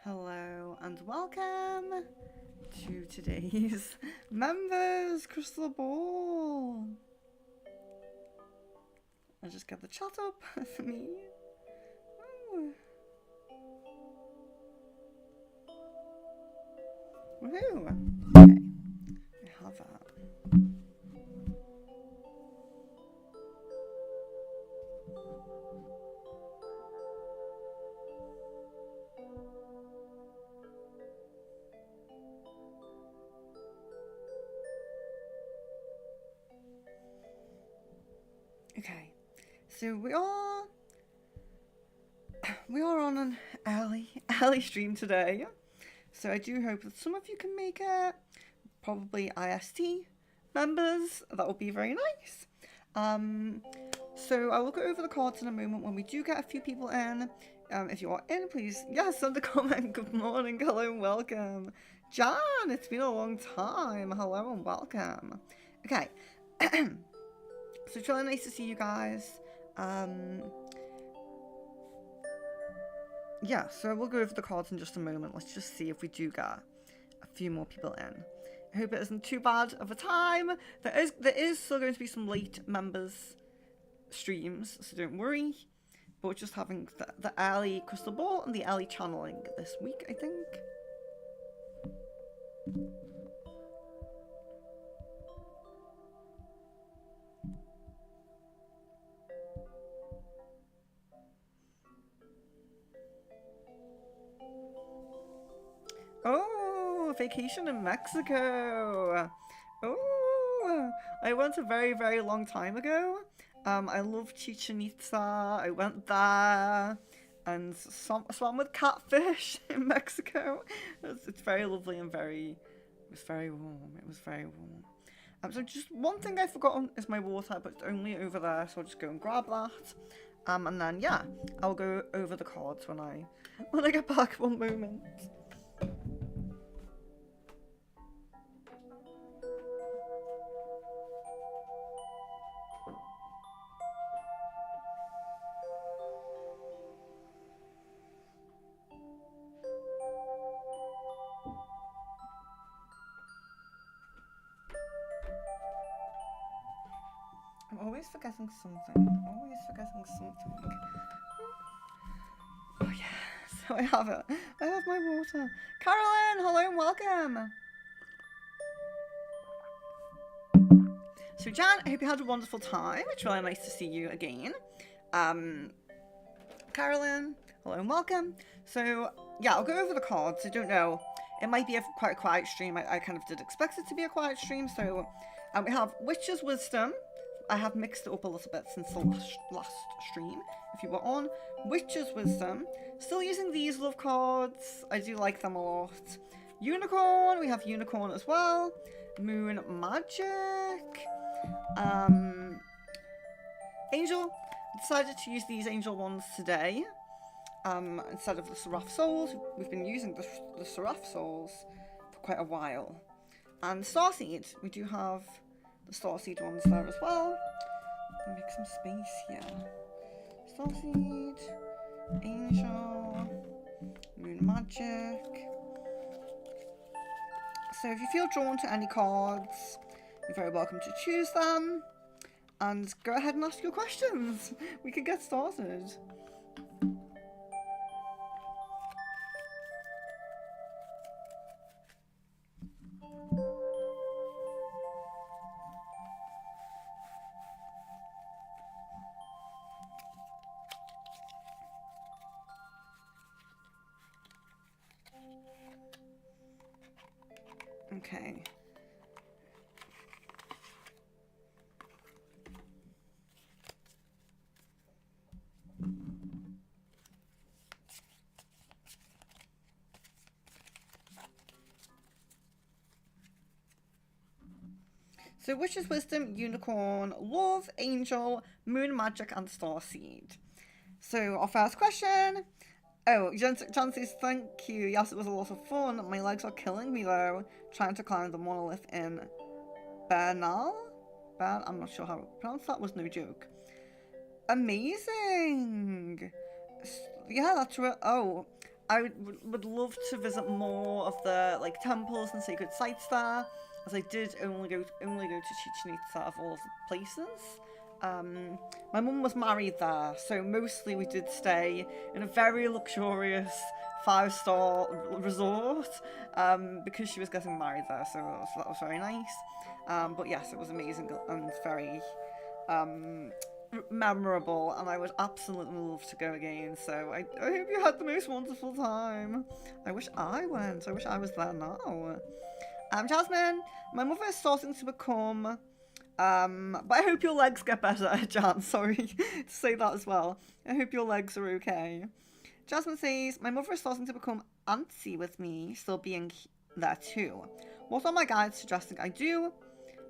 Hello and welcome to today's Members Crystal Ball. I'll just get the chat up for me. Ooh. Woohoo! Okay, I have that. Okay, so we are on an early stream today. So I do hope that some of you can make it. Probably IST members. That would be very nice. So I will go over the cards in a moment when we do get a few people in. If you are in, please, send a comment. Good morning, hello, and welcome. Jan, it's been a long time. Hello and welcome. Okay. So it's really nice to see you guys. Yeah, so we'll go over the cards in just a moment. Let's just see if we do get a few more people in. I hope it isn't too bad of a time. There is still going to be some late members streams, so don't worry. But we're just having the early crystal ball and the early channeling this week, I think. Oh, vacation in Mexico. Oh, I went a very, very long time ago. I love Chichen Itza. I went there and swam with catfish in Mexico. It's very lovely and it was very warm. It was very warm. So just one thing I've forgotten is my water, but it's only over there, so I'll just go and grab that. And then yeah, I'll go over the cards when I get back. One moment. I'm always forgetting something. Oh yeah, so I have it. I have my water. Carolyn, hello and welcome. So Jan, I hope you had a wonderful time. It's really nice to see you again. Carolyn, hello and welcome. So yeah, I'll go over the cards. I don't know. It might be quite a quiet stream. I kind of did expect it to be a quiet stream. So we have Witch's Wisdom. I have mixed it up a little bit since the last stream. If you were on Witch's Wisdom, still using these love cards. I do like them a lot. Unicorn, we have Unicorn as well. Moon Magic. Angel. I decided to use these angel ones today. Instead of the Seraph Souls. We've been using the Seraph Souls for quite a while. And Starseed. We do have the Starseed ones there as well. Let me make some space here. Starseed, Angel, Moon Magic. So if you feel drawn to any cards, you're very welcome to choose them. And go ahead and ask your questions. We can get started. Okay. So Witch's Wisdom, Unicorn, Love, Angel, Moon Magic, and Starseed. So our first question. Oh, Jan says, thank you. Yes, it was a lot of fun. My legs are killing me though, trying to climb the monolith in Bernal? I'm not sure how to pronounce that, was no joke. Amazing! Yeah, that's real. Oh, I would love to visit more of the like temples and sacred sites there, as I did only go to Chichen Itza of all of the places. My mum was married there, so mostly we did stay in a very luxurious 5-star resort because she was getting married there, so that was very nice. But yes, it was amazing and very memorable, and I would absolutely love to go again. So I hope you had the most wonderful time. I wish I went. I wish I was there now. Jasmine, my mother is starting to become. But I hope your legs get better, Jan. Sorry to say that as well. I hope your legs are okay. Jasmine says, my mother is starting to become antsy with me still being there too. What are my guides suggesting I do?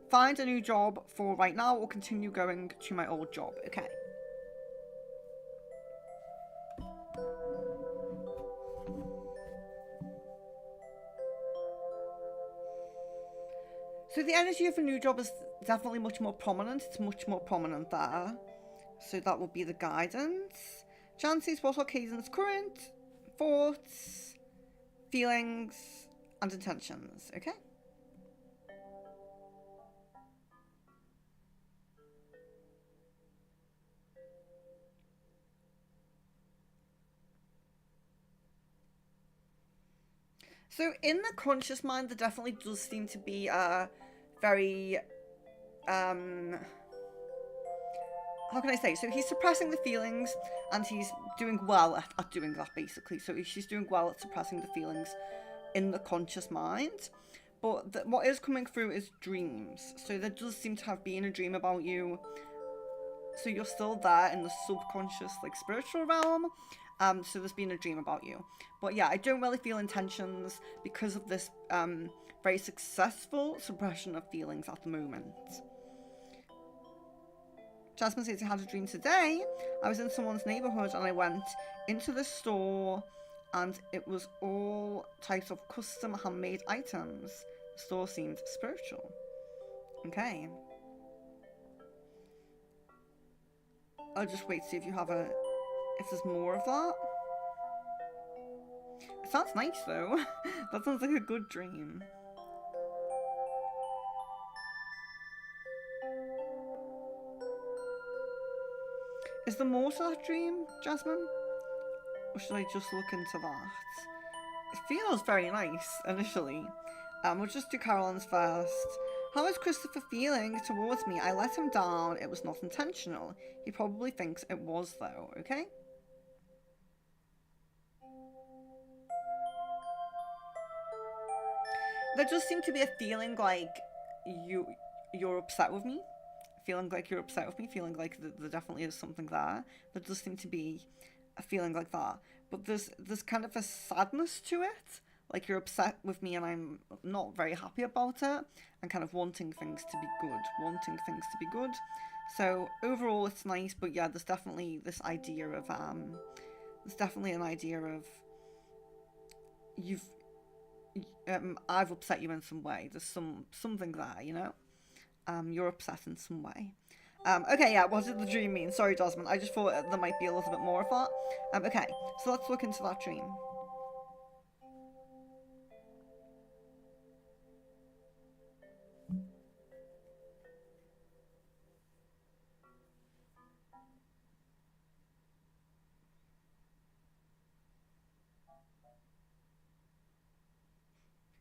Find a new job for right now or continue going to my old job? Okay. So the energy of a new job is definitely much more prominent. It's much more prominent there. So that will be the guidance. Chances, what are Kaizen's current thoughts, feelings, and intentions? Okay. So in the conscious mind, there definitely does seem to be a very, how can I say? So he's suppressing the feelings, and he's doing well at doing that, basically. So she's doing well at suppressing the feelings in the conscious mind. But what is coming through is dreams. So there does seem to have been a dream about you. So you're still there in the subconscious, like, spiritual realm. So there's been a dream about you. But yeah, I don't really feel intentions because of this very successful suppression of feelings at the moment. Jasmine says, I had a dream today. I was in someone's neighbourhood and I went into the store and it was all types of custom handmade items. The store seemed spiritual. Okay. I'll just wait to see if you have if there's more of that. It sounds nice though. That sounds like a good dream. Is there more to that dream, Jasmine? Or should I just look into that? It feels very nice, initially. We'll just do Caroline's first. How is Christopher feeling towards me? I let him down. It was not intentional. He probably thinks it was, though. Okay? There does seem to be a feeling like you're upset with me. Feeling like you're upset with me. Feeling like there definitely is something there. There does seem to be a feeling like that. But there's kind of a sadness to it. Like you're upset with me and I'm not very happy about it. And kind of wanting things to be good. So overall it's nice, but yeah, there's definitely this idea of there's definitely an idea of I've upset you in some way. There's something there, you know? You're upset in some way. Okay, yeah, what did the dream mean? Sorry, Jasmine, I just thought there might be a little bit more of that. Okay, so let's look into that dream.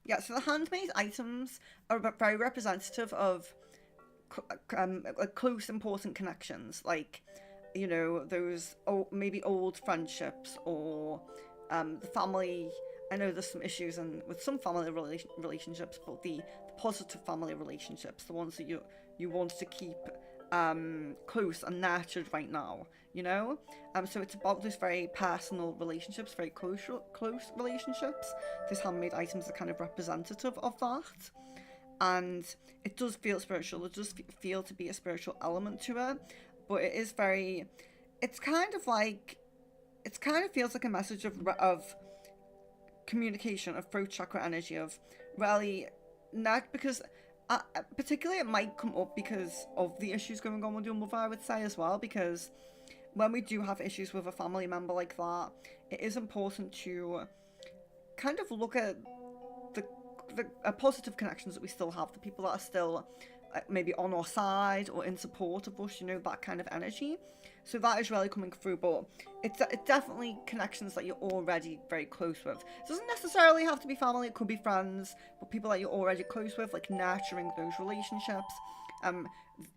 Yeah, so the handmade items are very representative of close, important connections, like, you know, those maybe old friendships or the family. I know there's some issues with some family relationships, but the positive family relationships, the ones that you want to keep close and nurtured right now, you know? So it's about those very personal relationships, very close relationships. These handmade items are kind of representative of that. And it does feel spiritual. It does feel to be a spiritual element to it. But it is very... It kind of feels like a message of communication, of throat chakra energy, of really... Not because... particularly it might come up because of the issues going on with your mother, I would say, as well, because when we do have issues with a family member like that, it is important to kind of look at the positive connections that we still have, the people that are still maybe on our side or in support of us, you know, that kind of energy. So that is really coming through, but it's definitely connections that you're already very close with. It doesn't necessarily have to be family, it could be friends, but people that you're already close with, like nurturing those relationships.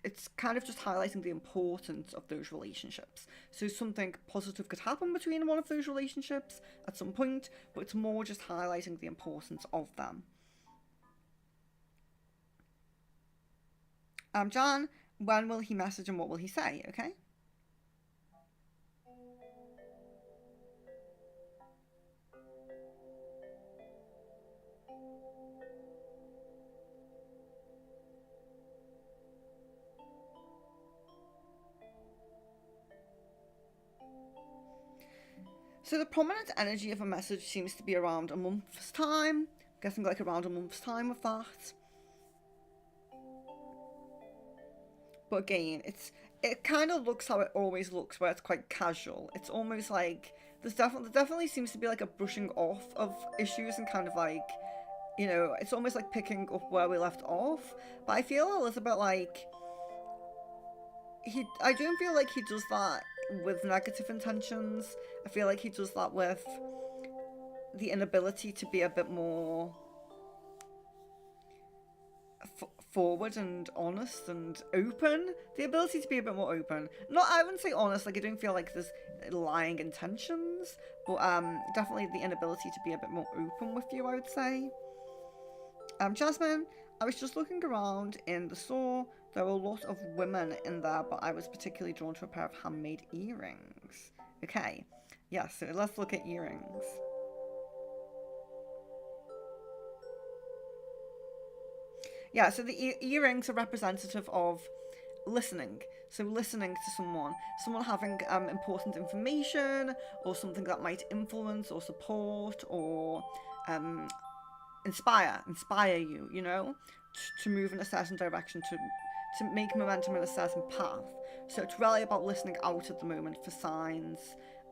It's kind of just highlighting the importance of those relationships. So something positive could happen between one of those relationships at some point, but it's more just highlighting the importance of them. Jan, when will he message and what will he say? Okay. So the prominent energy of a message seems to be around a month's time. I'm guessing like around a month's time with that. But again, it kind of looks how it always looks, where it's quite casual. It's almost like there definitely seems to be like a brushing off of issues and kind of like, you know, it's almost like picking up where we left off. But I feel a little bit like I don't feel like he does that with negative intentions. I feel like he does that with the inability to be a bit more forward and honest and open. The ability to be a bit more open. Not, I wouldn't say honest, like I don't feel like there's lying intentions, but definitely the inability to be a bit more open with you, I would say. Jasmine, I was just looking around in the store. There were a lot of women in there, but I was particularly drawn to a pair of handmade earrings. Okay, yeah, so let's look at earrings. Yeah, so the earrings are representative of listening. So listening to someone having important information or something that might influence or support or um, inspire you, you know, to move in a certain direction, to make momentum in a certain path. So it's really about listening out at the moment for signs,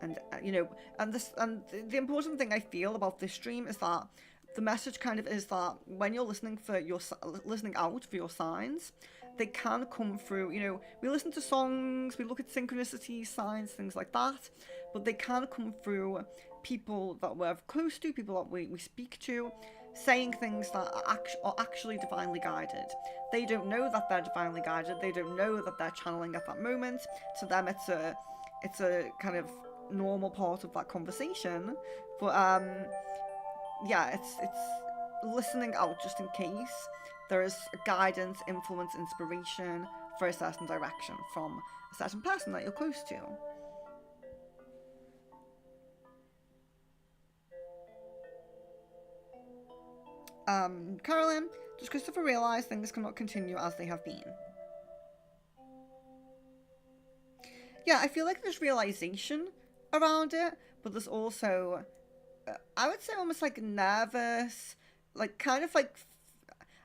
and you know, and the important thing I feel about this stream is that the message kind of is that when you're listening out for your signs, they can come through. You know, we listen to songs, we look at synchronicity signs, things like that, but they can come through people that we're close to, people that we speak to, saying things that are actually divinely guided. They don't know that they're divinely guided. They don't know that they're channeling at that moment. To them, it's a kind of normal part of that conversation. But yeah, it's listening out just in case there is guidance, influence, inspiration for a certain direction from a certain person that you're close to. Carolyn, does Christopher realize things cannot continue as they have been? Yeah, I feel like there's realization around it, but there's also, I would say almost like nervous, like kind of like,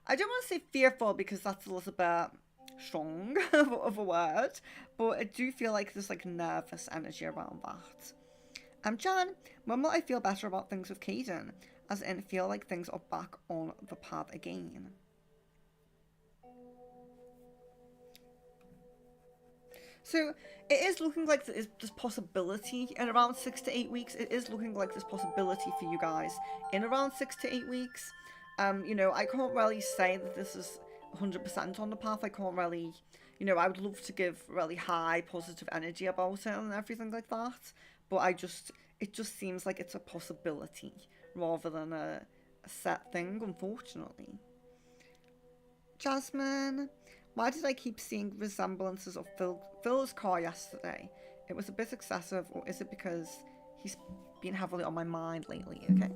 I don't want to say fearful because that's a little bit strong of a word, but I do feel like there's like nervous energy around that. Jan, when will I feel better about things with Caden? As in, feel like things are back on the path again. So it is looking like there's possibility in around 6 to 8 weeks. It is looking like there's possibility for you guys in around 6 to 8 weeks. You know, I can't really say that this is 100% on the path. I can't really, you know, I would love to give really high positive energy about it and everything like that. But it just seems like it's a possibility rather than a set thing, unfortunately. Jasmine, why did I keep seeing resemblances of Phil's car yesterday? It was a bit excessive, or is it because he's been heavily on my mind lately? Okay.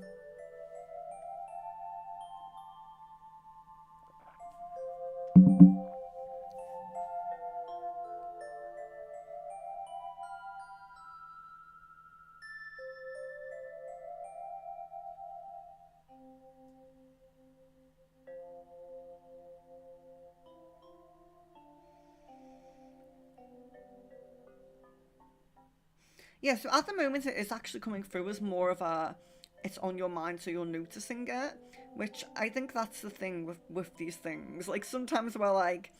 Yeah, so at the moment it's actually coming through as more of a, it's on your mind, so you're noticing it, which I think that's the thing with these things. Like sometimes we're like,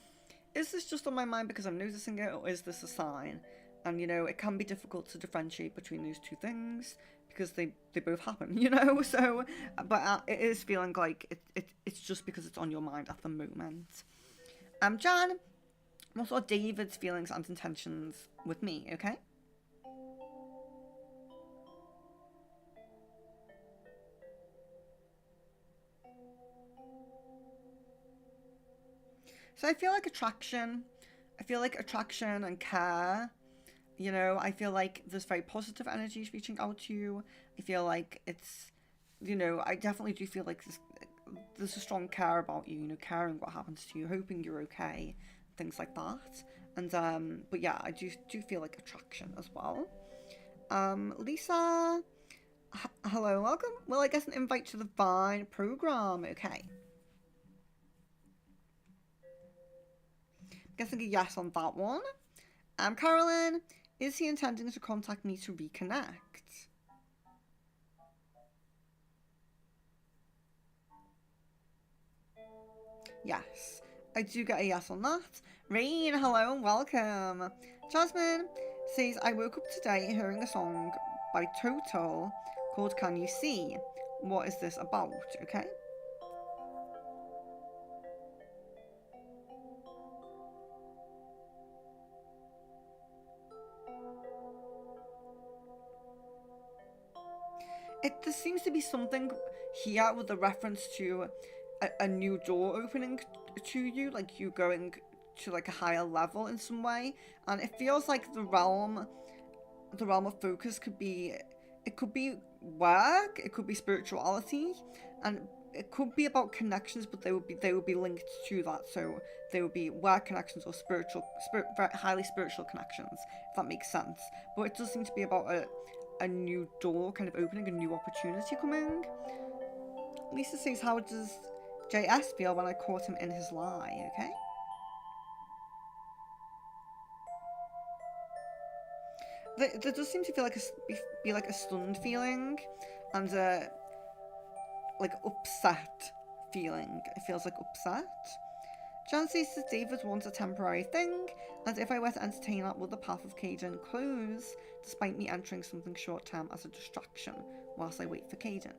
is this just on my mind because I'm noticing it, or is this a sign? And you know, it can be difficult to differentiate between those two things because they both happen, you know. So, but it is feeling like it's just because it's on your mind at the moment. Jan, what are David's feelings and intentions with me? Okay. So I feel like attraction. I feel like attraction and care. You know, I feel like there's very positive energies reaching out to you. I feel like it's, you know, I definitely do feel like there's a strong care about you, you know, caring what happens to you, hoping you're okay, things like that. And but yeah, I do feel like attraction as well. Lisa, hello, welcome. Well, I guess an invite to the Vine program. Okay, guessing a yes on that one. Carolyn, is he intending to contact me to reconnect? Yes, I do get a yes on that. Rain, hello and welcome. Jasmine says, I woke up today hearing a song by Toto called Can You See? What is this about? Okay. There seems to be something here with a reference to a new door opening to you, like you going to like a higher level in some way, and it feels like the realm of focus could be, it could be work, it could be spirituality, and it could be about connections, but they would be linked to that. So they would be work connections or very highly spiritual connections, if that makes sense. But it does seem to be about a new door kind of opening, a new opportunity coming. Lisa says, how does JS feel when I caught him in his lie? Okay. There does seem to feel like be like a stunned feeling, and a like upset feeling. It feels like upset. Jan says that David wants a temporary thing, and if I were to entertain that, will the path of Caden close, despite me entering something short term as a distraction whilst I wait for Caden?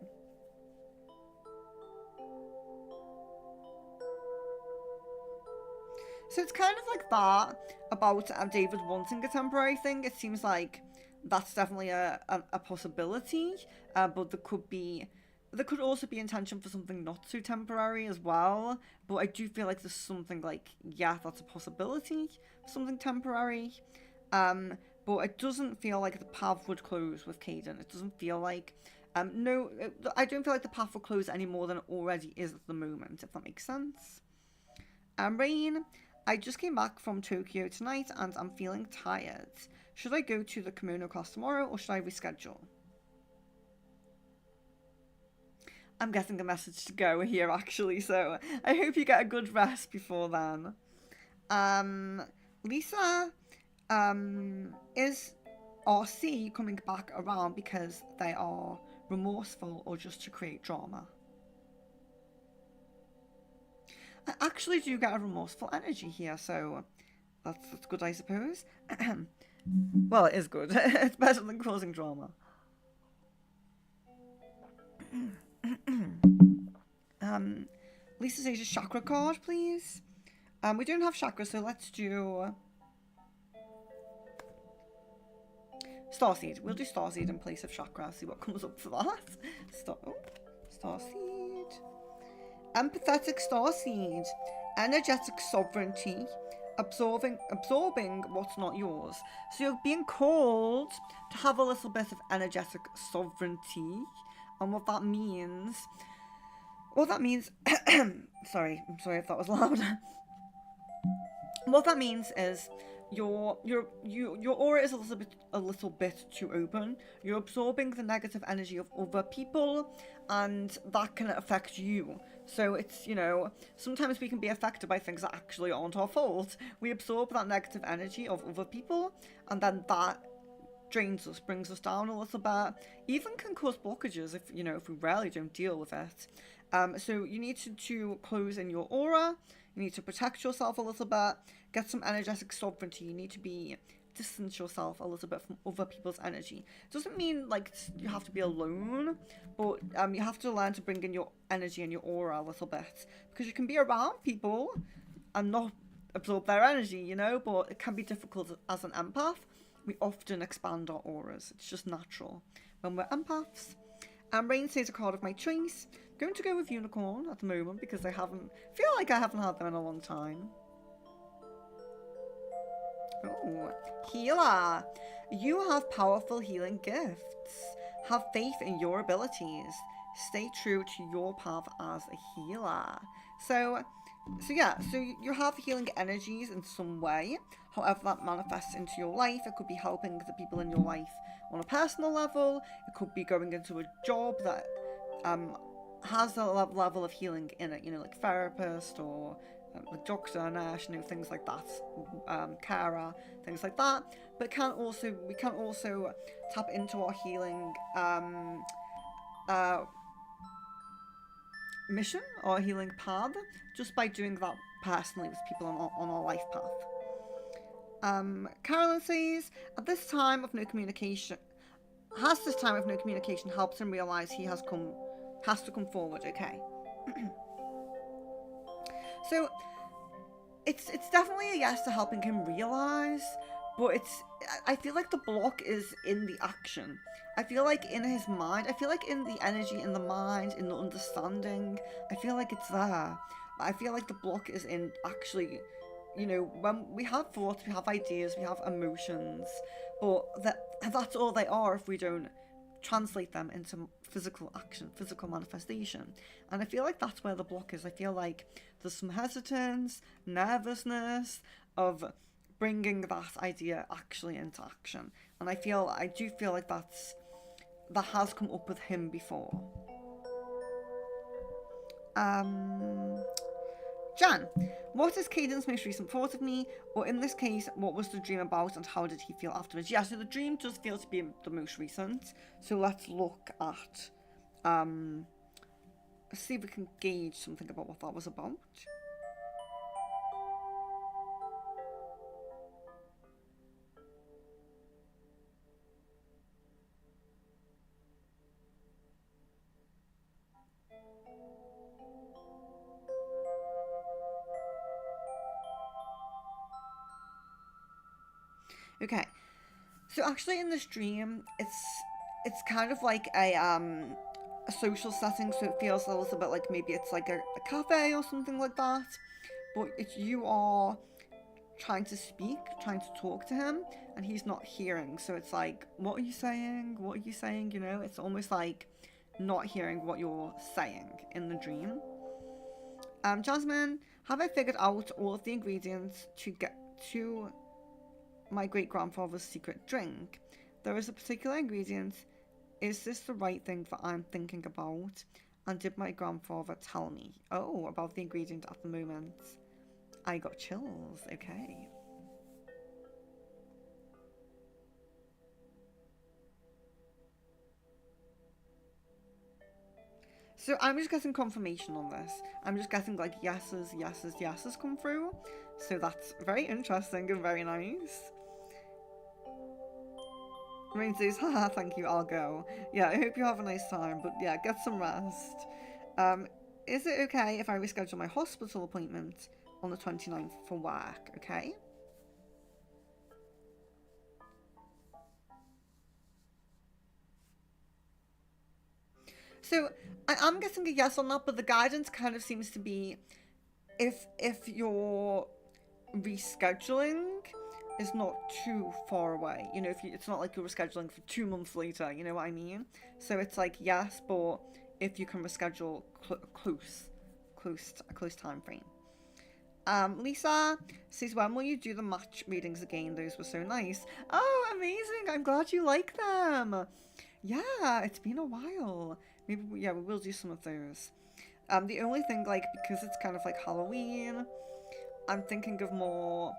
So it's kind of like that about David wanting a temporary thing. It seems like that's definitely a possibility, but there could also be intention for something not so temporary as well. But I do feel like there's something like, yeah, that's a possibility for something temporary. Um, but it doesn't feel like the path would close with Caden. It doesn't feel like, no, I don't feel like the path will close any more than it already is at the moment, if that makes sense. Rain, I just came back from Tokyo tonight and I'm feeling tired. Should I go to the kimono class tomorrow or should I reschedule? I'm getting a message to go here actually, so I hope you get a good rest before then. Lisa, is RC coming back around because they are remorseful or just to create drama? I actually do get a remorseful energy here, so that's good, I suppose. Well, it is good. It's better than causing drama. um, Lisa says a chakra card, please. We don't have chakras, so let's do Starseed. We'll do Starseed in place of chakra. See what comes up for that. Starseed. Empathetic starseed, energetic sovereignty, absorbing what's not yours. So you're being called to have a little bit of energetic sovereignty, and what that means, sorry, I'm sorry if that was loud. What that means is your aura is a little bit too open. You're absorbing the negative energy of other people, and that can affect you. So it's, you know, sometimes we can be affected by things that actually aren't our fault. We absorb that negative energy of other people, and then that drains us, brings us down a little bit, even can cause blockages if, if we really don't deal with it. So you need to close in your aura, you need to protect yourself a little bit, get some energetic sovereignty, you need to distance yourself a little bit from other people's energy. It doesn't mean like you have to be alone, but you have to learn to bring in your energy and your aura a little bit, because you can be around people and not absorb their energy, but it can be difficult as an empath. We often expand our auras. It's just natural when we're empaths. Rain says a card of my choice. I'm going to go with Unicorn at the moment because I feel like I haven't had them in a long time. Oh, Healer. You have powerful healing gifts. Have faith in your abilities. Stay true to your path as a healer. So you have healing energies in some way. However that manifests into your life. It could be helping the people in your life on a personal level. It could be going into a job that has a level of healing in it, like therapist or a doctor, nurse, things like that, carer, things like that. But we can also tap into our healing mission or healing path just by doing that personally with people on our life path. Carolyn says, has this time of no communication helped him realize he has to come forward? Okay. So it's definitely a yes to helping him realize, but I feel like the block is in the action. I feel like in his mind, I feel like in the energy, in the mind, in the understanding, I feel like it's there. I feel like the block is in actually, when we have thoughts, we have ideas, we have emotions, but that's all they are if we don't translate them into physical action, physical manifestation. And I feel like that's where the block is. I feel like there's some hesitance, nervousness of bringing that idea actually into action. And I do feel like that has come up with him before. Jan, what is Caden's most recent thought of me? Or in this case, what was the dream about and how did he feel afterwards? Yeah, so the dream does feel to be the most recent. So let's look at, see if we can gauge something about what that was about. Okay, so actually in this dream, it's kind of like a social setting, so it feels a little bit like maybe it's like a cafe or something like that, but you are trying to speak, trying to talk to him, and he's not hearing, so it's like, what are you saying? What are you saying? It's almost like not hearing what you're saying in the dream. Jasmine, have I figured out all of the ingredients to get to my great-grandfather's secret drink? There is a particular ingredient. Is this the right thing that I'm thinking about? And did my grandfather tell me? Oh, about the ingredient at the moment. I got chills. Okay. So I'm just getting confirmation on this. I'm just getting like yeses, yeses, yeses come through. So that's very interesting and very nice. Rain says, haha, thank you, I'll go. Yeah, I hope you have a nice time, but yeah, get some rest. Is it okay if I reschedule my hospital appointment on the 29th for work, okay? So, I am getting a yes on that, but the guidance kind of seems to be if you're rescheduling is not too far away, if it's not like you're rescheduling for 2 months later, you know what I mean? So it's like yes, but if you can reschedule a close time frame. Lisa says, when will you do the match readings again? Those were so nice. Oh, amazing! I'm glad you like them. Yeah, it's been a while. Maybe we will do some of those. The only thing, like, because it's kind of like Halloween, I'm thinking of more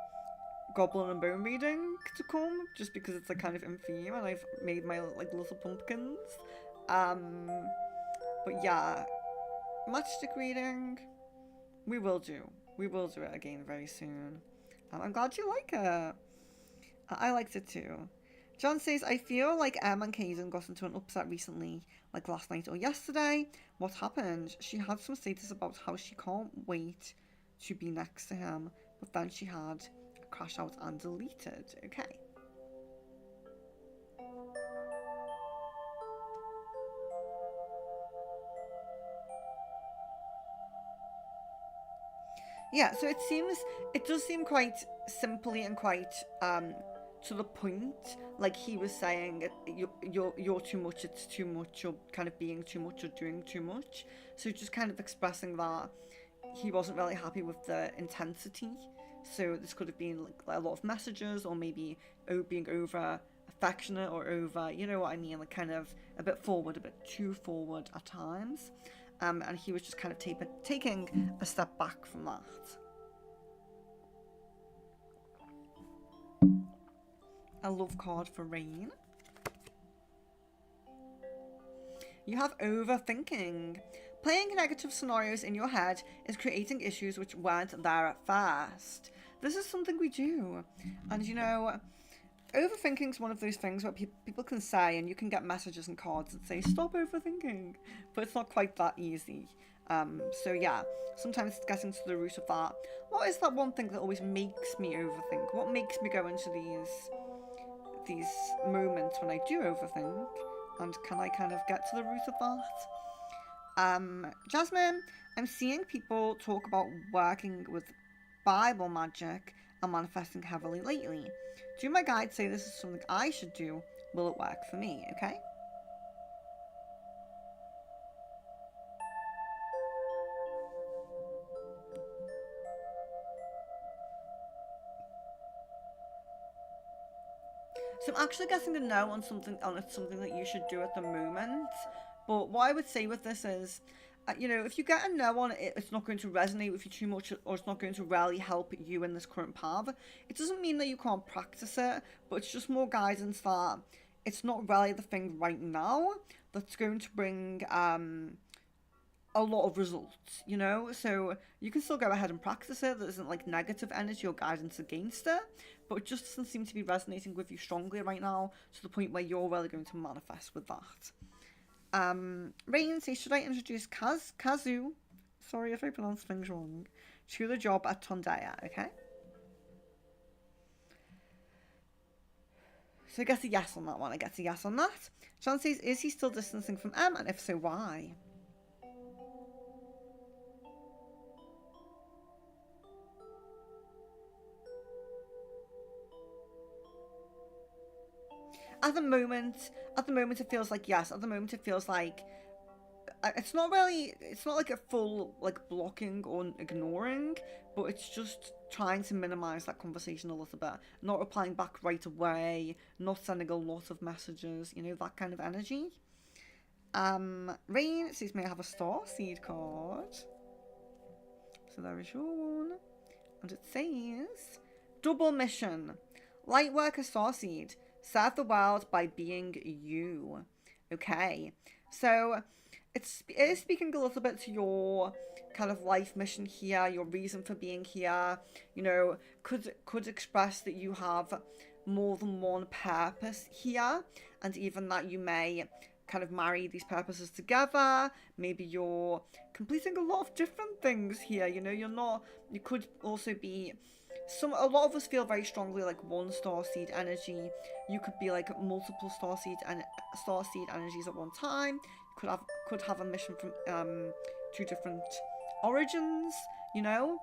Goblin and Bone reading to come, just because it's like kind of in theme, and I've made my like little pumpkins. Um, but yeah, Matchstick reading, we will do. We will do it again very soon. I'm glad you like it. I liked it too. John says, I feel like Em and Kaden got into an upset recently, like last night or yesterday. What happened? She had some status about how she can't wait to be next to him, but then she had a crash out and deleted. Okay. Yeah, so it does seem quite simply and quite to the point. Like he was saying, you're too much. It's too much. You're kind of being too much. You're doing too much. So just kind of expressing that he wasn't really happy with the intensity. So this could have been like a lot of messages, or maybe being over affectionate or over, you know what I mean, like kind of a bit forward, a bit too forward at times. And he was just kind of taking a step back from that. A love card for Rain. You have overthinking. Playing negative scenarios in your head is creating issues which weren't there at first. This is something we do. And you know, overthinking is one of those things where people can say, and you can get messages and cards that say, stop overthinking. But it's not quite that easy. So yeah, sometimes it's getting to the root of that. What is that one thing that always makes me overthink? What makes me go into these moments when I do overthink? And can I kind of get to the root of that? Jasmine, I'm seeing people talk about working with Bible magic and manifesting heavily lately. Do my guides say this is something I should do? Will it work for me? Okay. So I'm actually getting a no on something, on it's something that you should do at the moment. But what I would say with this is, you know, if you get a no on it, it's not going to resonate with you too much, or it's not going to really help you in this current path. It doesn't mean that you can't practice it, but it's just more guidance that it's not really the thing right now that's going to bring a lot of results, you know? So you can still go ahead and practice it. There isn't like negative energy or guidance against it, but it just doesn't seem to be resonating with you strongly right now to the point where you're really going to manifest with that. Rain says, should I introduce Kazu? Sorry if I pronounce things wrong. To the job at Tondaya, okay? So I guess a yes on that one. I guess a yes on that. John says, is he still distancing from Em? And if so, why? At the moment, it feels like yes. At the moment, it feels like it's not like a full like blocking or ignoring, but it's just trying to minimize that conversation a little bit, not replying back right away, not sending a lot of messages, you know, that kind of energy. Rain says, may I have a star seed card? So there is your one, and it says double mission, light worker starseed, serve the world by being you. Okay, so it is speaking a little bit to your kind of life mission here, your reason for being here. You know, could express that you have more than one purpose here, and even that you may kind of marry these purposes together. Maybe you're completing a lot of different things here. You know, you could also be a lot of us feel very strongly like one star seed energy. You could be like multiple star seed energies at one time. Could have a mission from two different origins, you know.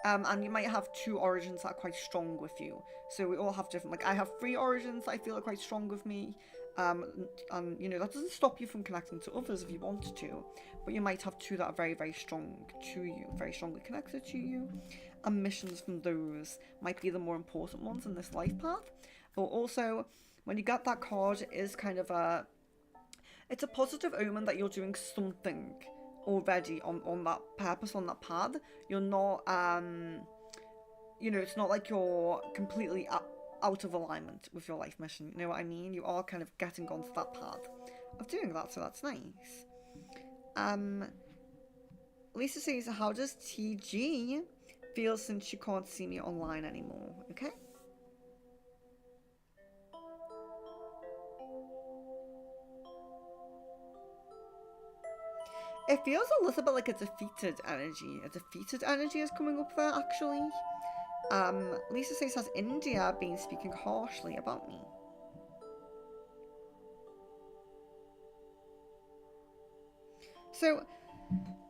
And you might have two origins that are quite strong with you. So we all have different, like I have 3 origins that I feel are quite strong with me. And you know, that doesn't stop you from connecting to others if you want to, but you might have 2 that are very, very strong to you, very strongly connected to you, and missions from those might be the more important ones in this life path. But also, when you get that card, it is kind of it's a positive omen that you're doing something already on that purpose, on that path. You're not you know, it's not like you're completely out of alignment with your life mission. You know what I mean? You are kind of getting onto that path of doing that, so that's nice. Lisa says, how does TG feel since she can't see me online anymore? Okay. It feels a little bit like a defeated energy. A defeated energy is coming up there, actually. Lisa says, has India been speaking harshly about me? So,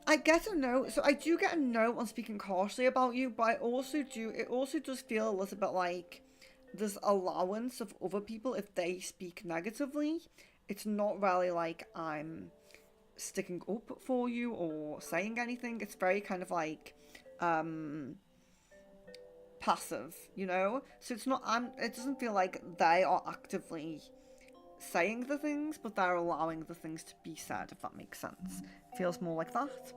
I get a note. So I do get a note on speaking harshly about you, but I also do. It also does feel a little bit like there's allowance of other people if they speak negatively. It's not really like I'm sticking up for you or saying anything. It's very kind of like passive, you know? So it's not it doesn't feel like they are actively saying the things, but they're allowing the things to be said, if that makes sense. It feels more like that.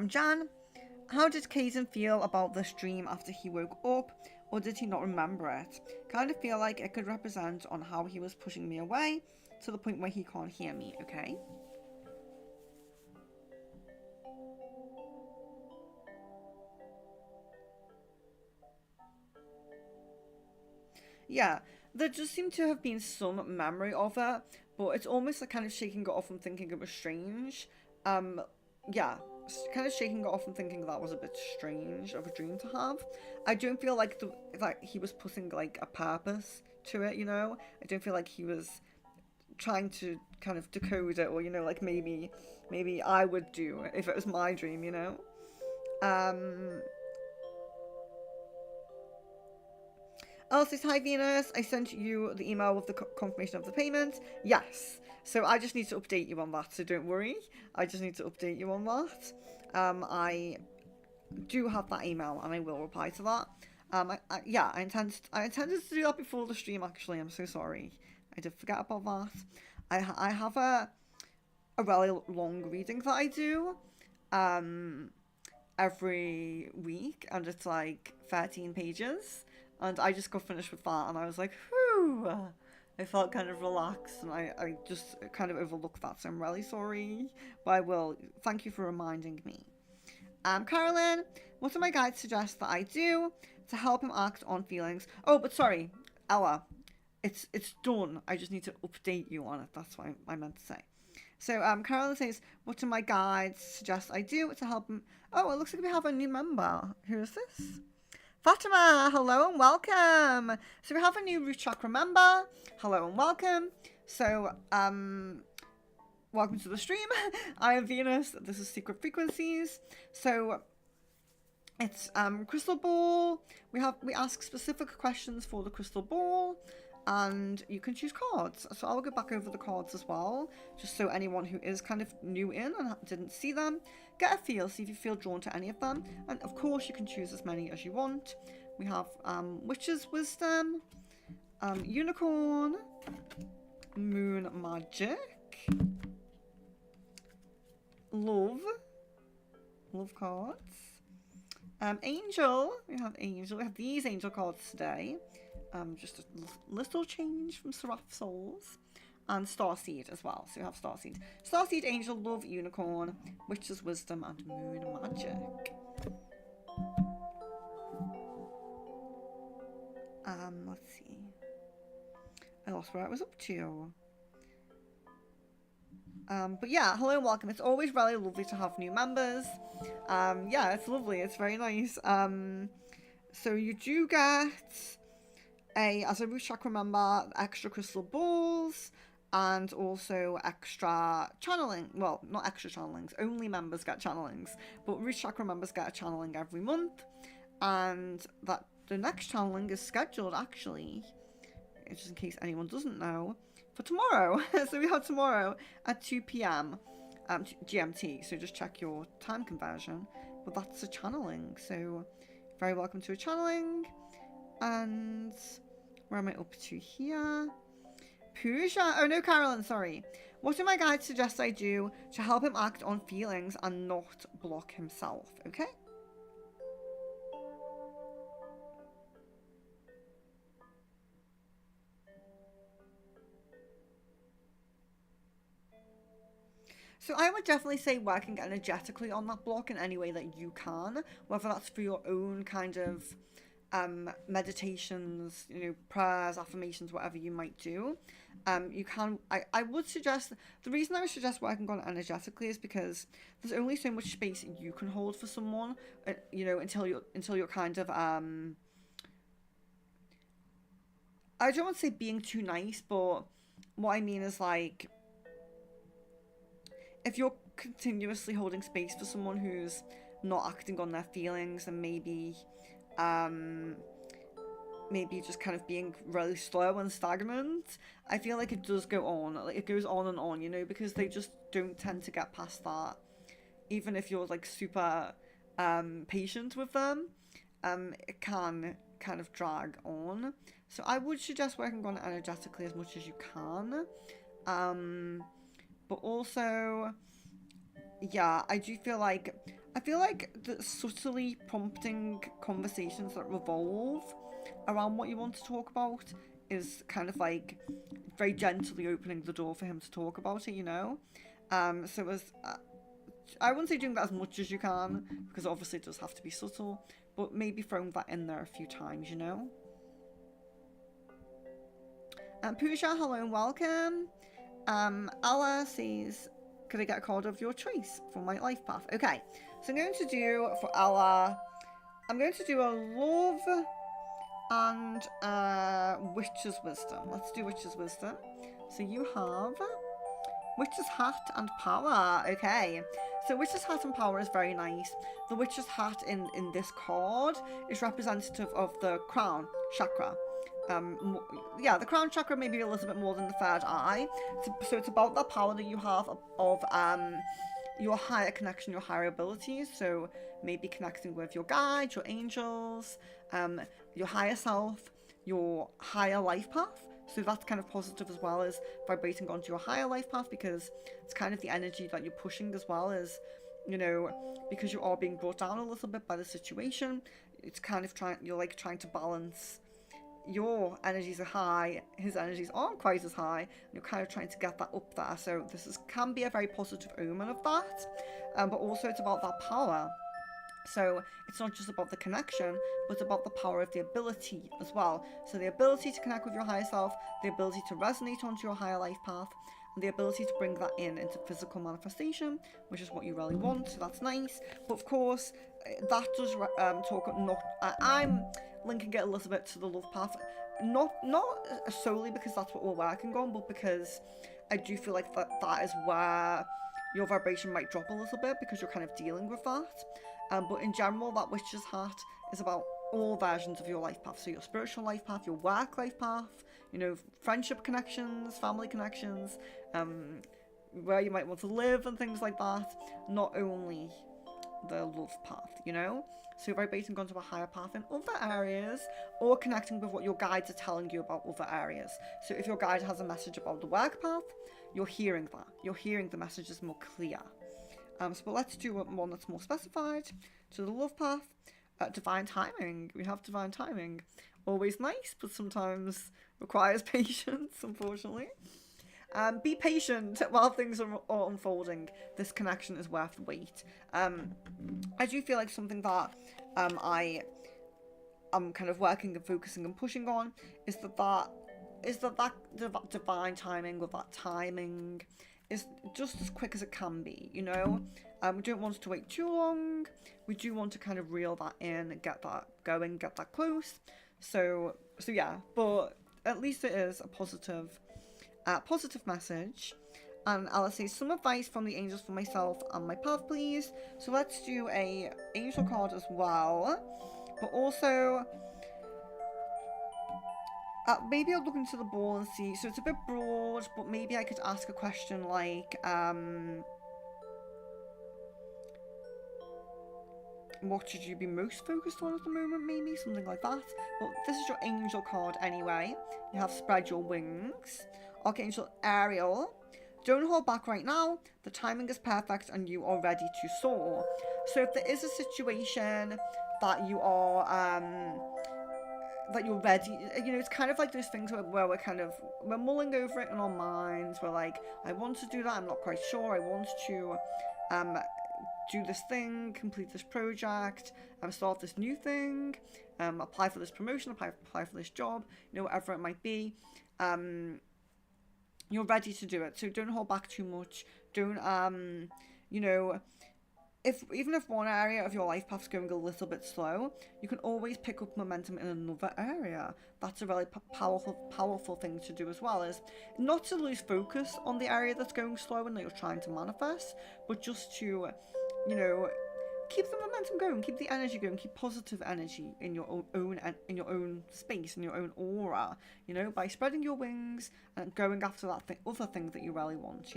Jan, how did Kaizen feel about this dream after he woke up, or did he not remember it? Kind of feel like it could represent on how he was pushing me away to the point where he can't hear me, okay? Yeah, there just seemed to have been some memory of it, but it's almost like kind of shaking it off and thinking it was strange. Yeah, kind of shaking it off and thinking that was a bit strange of a dream to have. I don't feel like he was putting like a purpose to it, you know? I don't feel like he was trying to kind of decode it, or, you know, like maybe I would do if it was my dream, you know? Says, hi Venus, I sent you the email with the confirmation of the payment. Yes, so I just need to update you on that, so don't worry. I just need to update you on that. I do have that email and I will reply to that. I intended to do that before the stream, actually. I'm so sorry. I did forget about that. I have a really long reading that I do every week, and it's like 13 pages. And I just got finished with that, and I was like, whew. I felt kind of relaxed, and I just kind of overlooked that, so I'm really sorry. But I will. Thank you for reminding me. Carolyn, what do my guides suggest that I do to help him act on feelings? Oh, but sorry, Ella. It's done. I just need to update you on it. That's what I meant to say. So, Carolyn says, what do my guides suggest I do to help him? Oh, it looks like we have a new member. Who is this? Fatima, hello and welcome. So we have a new root chakra member. Hello and welcome. So, welcome to the stream. I am Venus. This is Secret Frequencies. So, it's crystal ball. We ask specific questions for the crystal ball, and you can choose cards. So I'll go back over the cards as well, just so anyone who is kind of new in and didn't see them, get a feel, see if you feel drawn to any of them. And of course you can choose as many as you want. We have Witch's Wisdom, Unicorn, Moon Magic, Love cards, Angel. We have Angel. We have these Angel cards today. Just a little change from Seraph Souls. And Starseed as well. So you have Starseed. Starseed, Angel, Love, Unicorn, Witch's Wisdom, and Moon Magic. Let's see. I lost where I was up to. But yeah, hello and welcome. It's always really lovely to have new members. Yeah, it's lovely. It's very nice. So you do get as a root chakra member, extra crystal balls, and also extra channeling. Well, not extra channelings. Only members get channelings, but root chakra members get a channeling every month, and that the next channeling is scheduled, actually, just in case anyone doesn't know, for tomorrow. So we have tomorrow at 2 p.m. GMT. So just check your time conversion. But that's a channeling. So very welcome to a channeling. And where am I up to here? Pooja. Oh no, Carolyn, sorry. What do my guides suggest I do to help him act on feelings and not block himself? Okay? So I would definitely say working energetically on that block in any way that you can, whether that's for your own kind of meditations, prayers, affirmations, whatever you might do. You can. I would suggest, the reason I would suggest working on it energetically is because there's only so much space you can hold for someone, until you're kind of I don't want to say being too nice, but what I mean is like, if you're continuously holding space for someone who's not acting on their feelings and maybe just kind of being really slow and stagnant, I feel like it does go on. Like, it goes on and on, because they just don't tend to get past that. Even if you're like super patient with them, it can kind of drag on. So I would suggest working on it energetically as much as you can. But also, yeah, I feel like the subtly prompting conversations that revolve around what you want to talk about is kind of like very gently opening the door for him to talk about it, So I wouldn't say doing that as much as you can, because obviously it does have to be subtle, but maybe throwing that in there a few times, Pooja, hello and welcome. Allah says, could I get a card of your choice for my life path? Okay, so I'm going to do, for Allah, I'm going to do a love and witch's wisdom. Let's do witch's wisdom. So you have witch's hat and power. Okay, so witch's hat and power is very nice. The witch's hat in this card is representative of the crown chakra. The crown chakra may be a little bit more than the third eye. So it's about the power that you have of your higher connection, your higher abilities. So maybe connecting with your guides, your angels, your higher self, your higher life path. So that's kind of positive as well as vibrating onto your higher life path, because it's kind of the energy that you're pushing as well as, because you are being brought down a little bit by the situation. It's kind of trying to balance. Your energies are high, his energies aren't quite as high, and you're kind of trying to get that up there. So this can be a very positive omen of that, but also it's about that power. So it's not just about the connection, but about the power of the ability as well. So the ability to connect with your higher self, the ability to resonate onto your higher life path, and the ability to bring that into physical manifestation, which is what you really want. So that's nice. But of course, that does talk not. I'm linking it a little bit to the love path, not solely because that's what we're working on, but because I do feel like that is where your vibration might drop a little bit, because you're kind of dealing with that. But in general, that witch's hat is about all versions of your life path. So your spiritual life path, your work life path, friendship connections, family connections, where you might want to live and things like that. Not only the love path, So vibrating onto a higher path in other areas, or connecting with what your guides are telling you about other areas. So if your guide has a message about the work path, you're hearing that. You're hearing the messages more clear. But let's do one that's more specified. To the love path, divine timing. We have divine timing. Always nice, but sometimes requires patience, unfortunately. Be patient while things are unfolding. This connection is worth the wait. I do feel like something that I'm kind of working and focusing and pushing on is that divine timing, with that timing, is just as quick as it can be, We don't want to wait too long. We do want to kind of reel that in, get that going, get that close. So yeah, but at least it is a positive message. And Alice says, some advice from the angels for myself and my path, please. So let's do a angel card as well. But also, maybe I'll look into the ball and see. So it's a bit broad, but maybe I could ask a question like, what should you be most focused on at the moment? Maybe something like that. But this is your angel card anyway. You have spread your wings. Archangel Ariel. Don't hold back right now. The timing is perfect and you are ready to soar. So if there is a situation that you are that you're ready, it's kind of like those things where we're mulling over it in our minds. We're like, I want to do that, I'm not quite sure. I want to do this thing, complete this project, start this new thing, apply for this promotion, apply for this job, whatever it might be. You're ready to do it, so don't hold back too much. Don't even if one area of your life path's going a little bit slow, you can always pick up momentum in another area. That's a really powerful thing to do as well, is not to lose focus on the area that's going slow and that you're trying to manifest, but just to keep the momentum going, keep the energy going, keep positive energy in your own space, in your own aura, by spreading your wings and going after that other thing that you really want,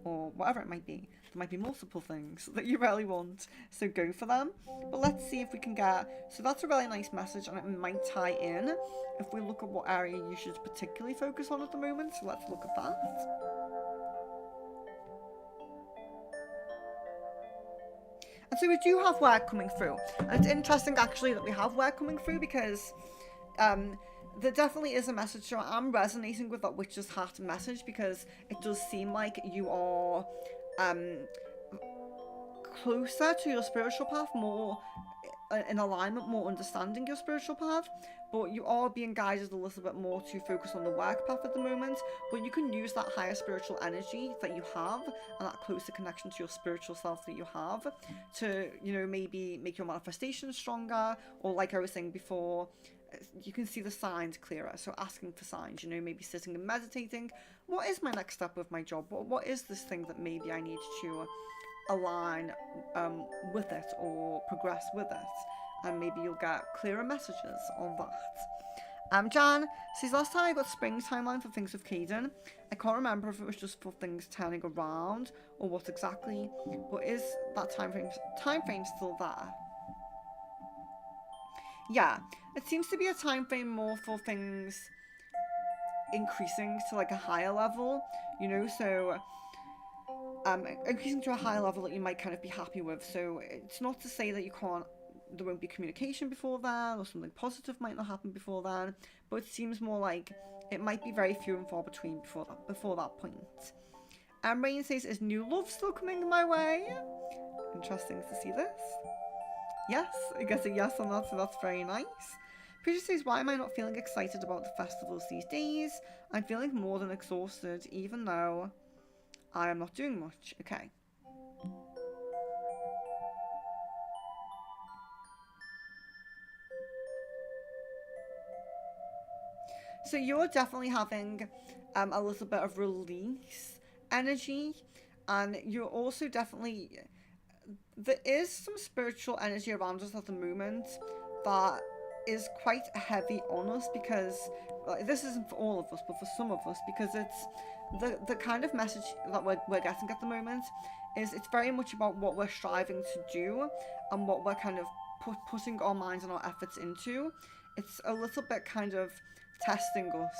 or whatever it might be. There might be multiple things that you really want, so go for them. But let's see if we can so that's a really nice message, and it might tie in if we look at what area you should particularly focus on at the moment. So let's look at that. And so we do have work coming through. And it's interesting actually that we have work coming through, because there definitely is a message. So I'm resonating with that witch's hat message, because it does seem like you are closer to your spiritual path, more in alignment, more understanding your spiritual path, but you are being guided a little bit more to focus on the work path at the moment. But you can use that higher spiritual energy that you have and that closer connection to your spiritual self that you have to, maybe make your manifestation stronger, or like I was saying before, you can see the signs clearer. So asking for signs, maybe sitting and meditating. What is my next step with my job? What is this thing that maybe I need to align with it or progress with it? And maybe you'll get clearer messages on that. Jan says, last time I got spring timeline for things with Caden. I can't remember if it was just for things turning around or what exactly, but is that time frame still there? Yeah, it seems to be a time frame more for things increasing to like a higher level, so increasing to a higher level that you might kind of be happy with. So it's not to say that there won't be communication before then, or something positive might not happen before then, but it seems more like it might be very few and far between before that point. Rain says, is new love still coming my way? Interesting to see this. Yes, I guess a yes on that, so that's very nice. Preacher says, why am I not feeling excited about the festivals these days? I'm feeling more than exhausted, even though I am not doing much. Okay. So you're definitely having a little bit of release energy, and you're also definitely, there is some spiritual energy around us at the moment that is quite heavy on us, because this isn't for all of us, but for some of us, because it's the kind of message that we're getting at the moment is it's very much about what we're striving to do and what we're kind of putting our minds and our efforts into. It's a little bit kind of testing us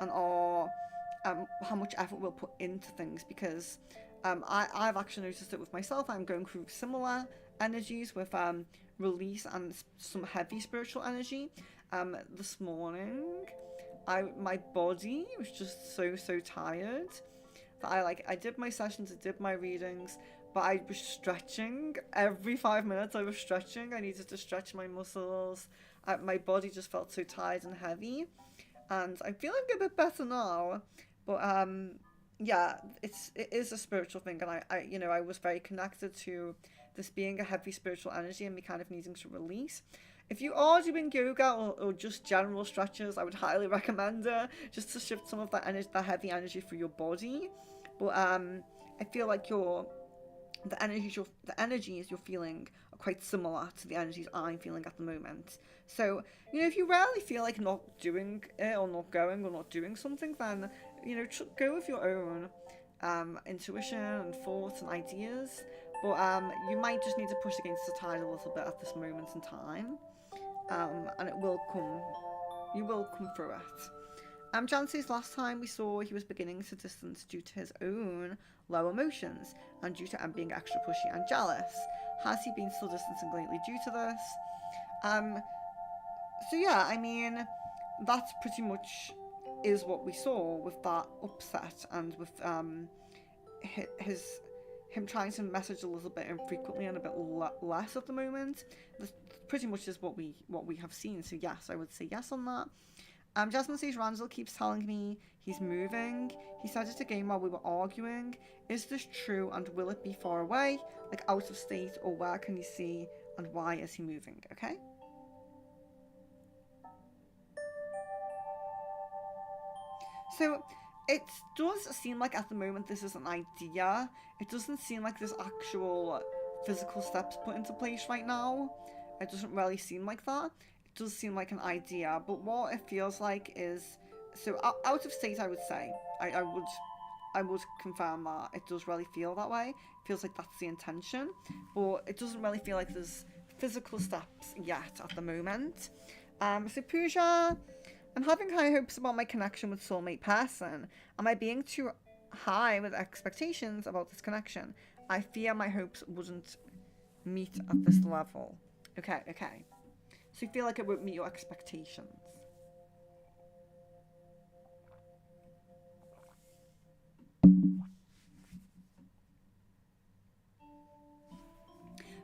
and our how much effort we'll put into things, because I've actually noticed it with myself. I'm going through similar energies with release and some heavy spiritual energy. This morning, my body was just so tired that I did my sessions, I did my readings, but I was stretching every 5 minutes. I was stretching. I needed to stretch my muscles. My body just felt so tired and heavy, and I'm feeling a bit better now. But yeah, it is a spiritual thing, and I was very connected to this being a heavy spiritual energy and me kind of needing to release. If you are doing yoga or just general stretches, I would highly recommend it, just to shift some of that heavy energy through your body. But I feel like the energies you're feeling are quite similar to the energies I'm feeling at the moment. So, if you really feel like not doing it or not going or not doing something, then, go with your own intuition and thoughts and ideas. But you might just need to push against the tide a little bit at this moment in time. And it will come. You will come through it. Jan says last time we saw he was beginning to distance due to his own low emotions and due to Em being extra pushy and jealous. Has he been still distancing lately due to this? So yeah, I mean, that's pretty much is what we saw with that upset and with him trying to message a little bit infrequently and a bit less at the moment. This pretty much is what we have seen. So yes, I would say yes on that. Jasmine says Randall keeps telling me he's moving. He said it again while we were arguing. Is this true, and will it be far away, like out of state, or where can you see, and why is he moving? Okay. So it does seem like at the moment this is an idea. It doesn't seem like there's actual physical steps put into place right now. It doesn't really seem like that. It does seem like an idea, but what it feels like is, so out of state, I would say, I would confirm that it does really feel that way. It feels like that's the intention, but it doesn't really feel like there's physical steps yet at the moment. So Pooja, I'm having high hopes about my connection with soulmate person. Am I being too high with expectations about this connection? I fear my hopes wouldn't meet at this level. Okay. So you feel like it won't meet your expectations.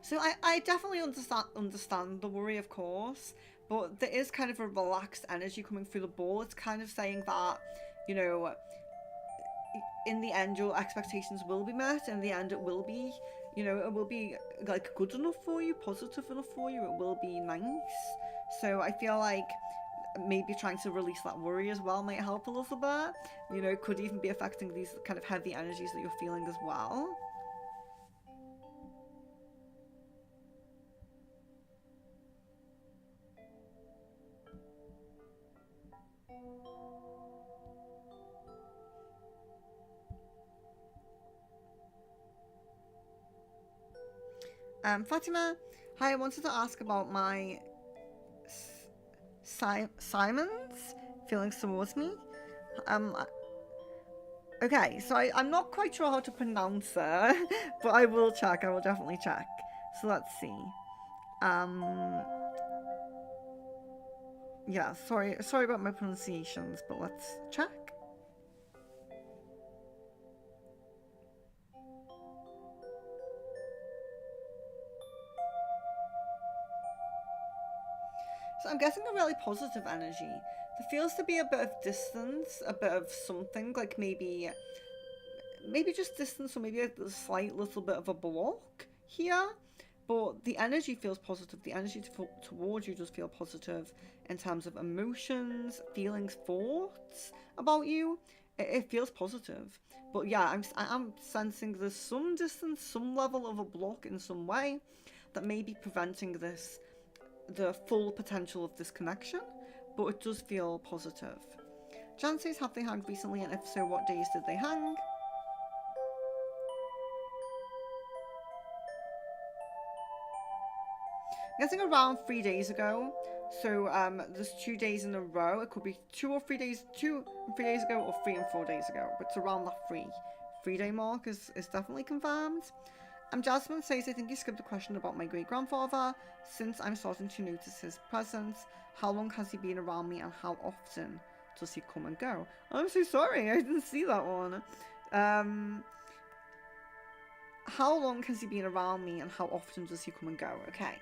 So I definitely understand the worry, of course, but there is kind of a relaxed energy coming through the ball. It's kind of saying that, you know, in the end your expectations will be met. In the end it will be, you know, it will be like good enough for you, positive enough for you, it will be nice. So I feel like maybe trying to release that worry as well might help a little bit. You know, could even be affecting these kind of heavy energies that you're feeling as well. Fatima, hi, I wanted to ask about my Simon's feelings towards me. Okay, so I'm not quite sure how to pronounce it, but I will check. I will definitely check. So let's see. Yeah, sorry about my pronunciations, but let's check. So I'm getting a really positive energy. There feels to be a bit of distance, a bit of something, like maybe just distance, or maybe a slight little bit of a block here. But the energy feels positive. The energy towards you does feel positive in terms of emotions, feelings, thoughts about you. It feels positive. But yeah, I'm sensing there's some distance, some level of a block in some way that may be preventing the full potential of this connection, but it does feel positive. Jan says, have they hanged recently, and if so, what days did they hang? I'm guessing around 3 days ago. So there's 2 days in a row. It could be 2 or 3 days, 2 and 3 days ago, or 3 and 4 days ago. But it's around that 3-day mark is definitely confirmed. Jasmine says, I think you skipped a question about my great-grandfather. Since I'm starting to notice his presence, how long has he been around me, and how often does he come and go? I'm so sorry, I didn't see that one. How long has he been around me, and how often does he come and go? Okay.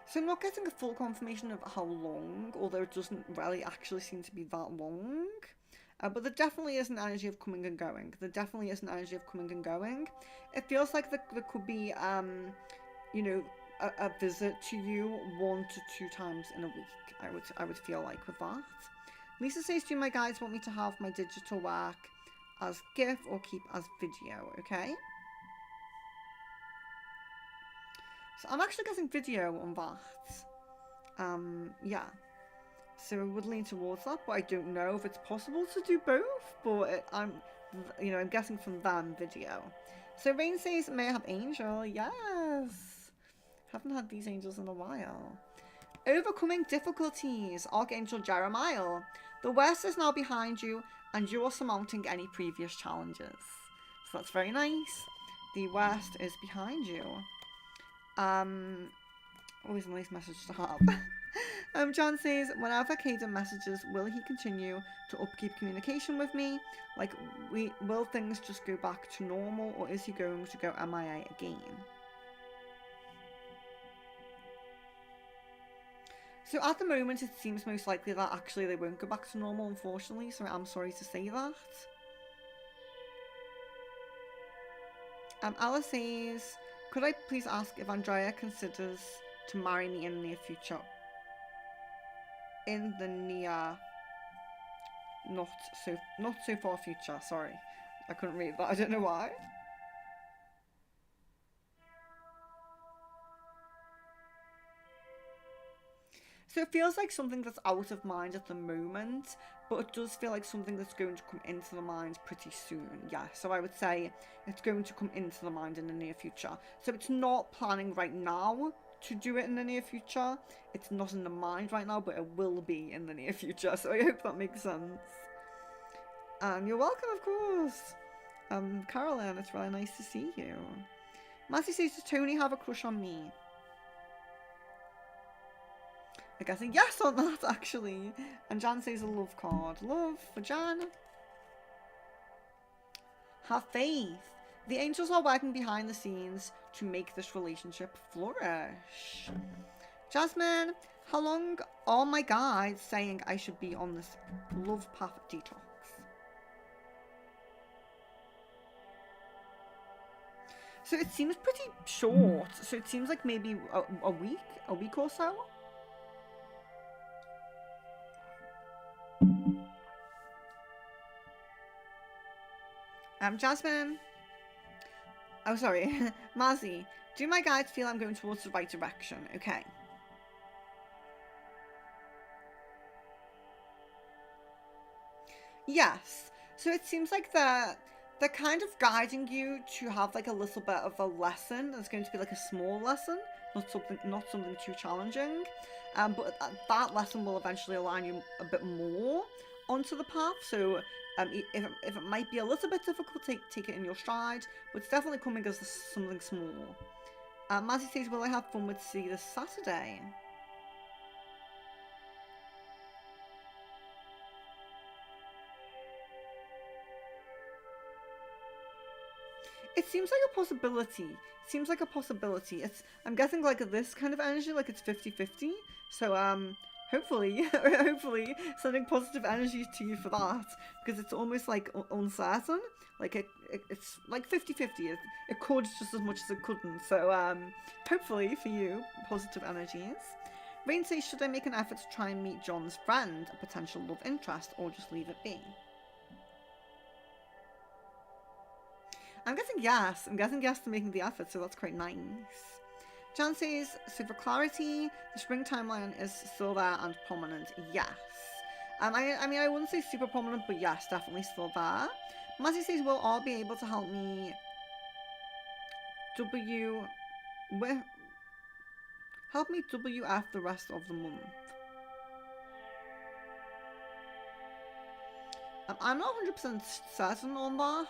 So I'm not getting a full confirmation of how long, although it doesn't really actually seem to be that long. But there definitely is an energy of coming and going. There definitely is an energy of coming and going. It feels like there could be, you know, a visit to you 1 to 2 times in a week. I would feel like with that. Lisa says, do my guides want me to have my digital work as GIF or keep as video? Okay. So I'm actually getting video on that. Yeah. So I would lean towards that, but I don't know if it's possible to do both. But I'm guessing from that video. So Rain says, may I have angel? Yes. Haven't had these angels in a while. Overcoming difficulties. Archangel Jeremiah. The West is now behind you, and you are surmounting any previous challenges. So that's very nice. The West is behind you. Always a nice message to have. John says, whenever Caden messages, will he continue to upkeep communication with me? Like, will things just go back to normal, or is he going to go MIA again? So at the moment, it seems most likely that actually they won't go back to normal, unfortunately, so I'm sorry to say that. Alice says, could I please ask if Andrea considers to marry me in the near future? In the near, not so far future, sorry. I couldn't read that, I don't know why. So it feels like something that's out of mind at the moment, but it does feel like something that's going to come into the mind pretty soon. Yeah, so I would say it's going to come into the mind in the near future. So it's not planning right now to do it in the near future. It's not in the mind right now, but it will be in the near future. So I hope that makes sense. You're welcome, of course. Carolyn, it's really nice to see you. Matthew says, does Tony have a crush on me? I'm guessing yes on that, actually. And Jan says a love card. Love for Jan. Have faith. The angels are working behind the scenes to make this relationship flourish. Jasmine, how long are my guides saying I should be on this love path detox? So it seems pretty short. So it seems like maybe a week or so. Jasmine. Oh, sorry. Mazzy, do my guides feel I'm going towards the right direction? Okay. Yes. So it seems like they're kind of guiding you to have like a little bit of a lesson. It's going to be like a small lesson, not something too challenging. But that lesson will eventually align you a bit more onto the path. So if it might be a little bit difficult, take it in your stride, but it's definitely coming as something small. Mazzy says, will I have fun with C this Saturday? It seems like a possibility. I'm guessing like this kind of energy, like it's 50-50. So hopefully sending positive energy to you for that, because it's almost like uncertain. Like it's like 50-50. It could just as much as it couldn't. So hopefully for you, positive energies. Rain says, should I make an effort to try and meet John's friend, a potential love interest, or just leave it be? I'm guessing yes. I'm guessing yes to making the effort, so that's quite nice. Jan says, so for clarity, the spring timeline is still there and prominent. Yes. I mean, I wouldn't say super prominent, but yes, definitely still there. Mazzy says, will all be able to help me help me WF the rest of the month? I'm not 100% certain on that,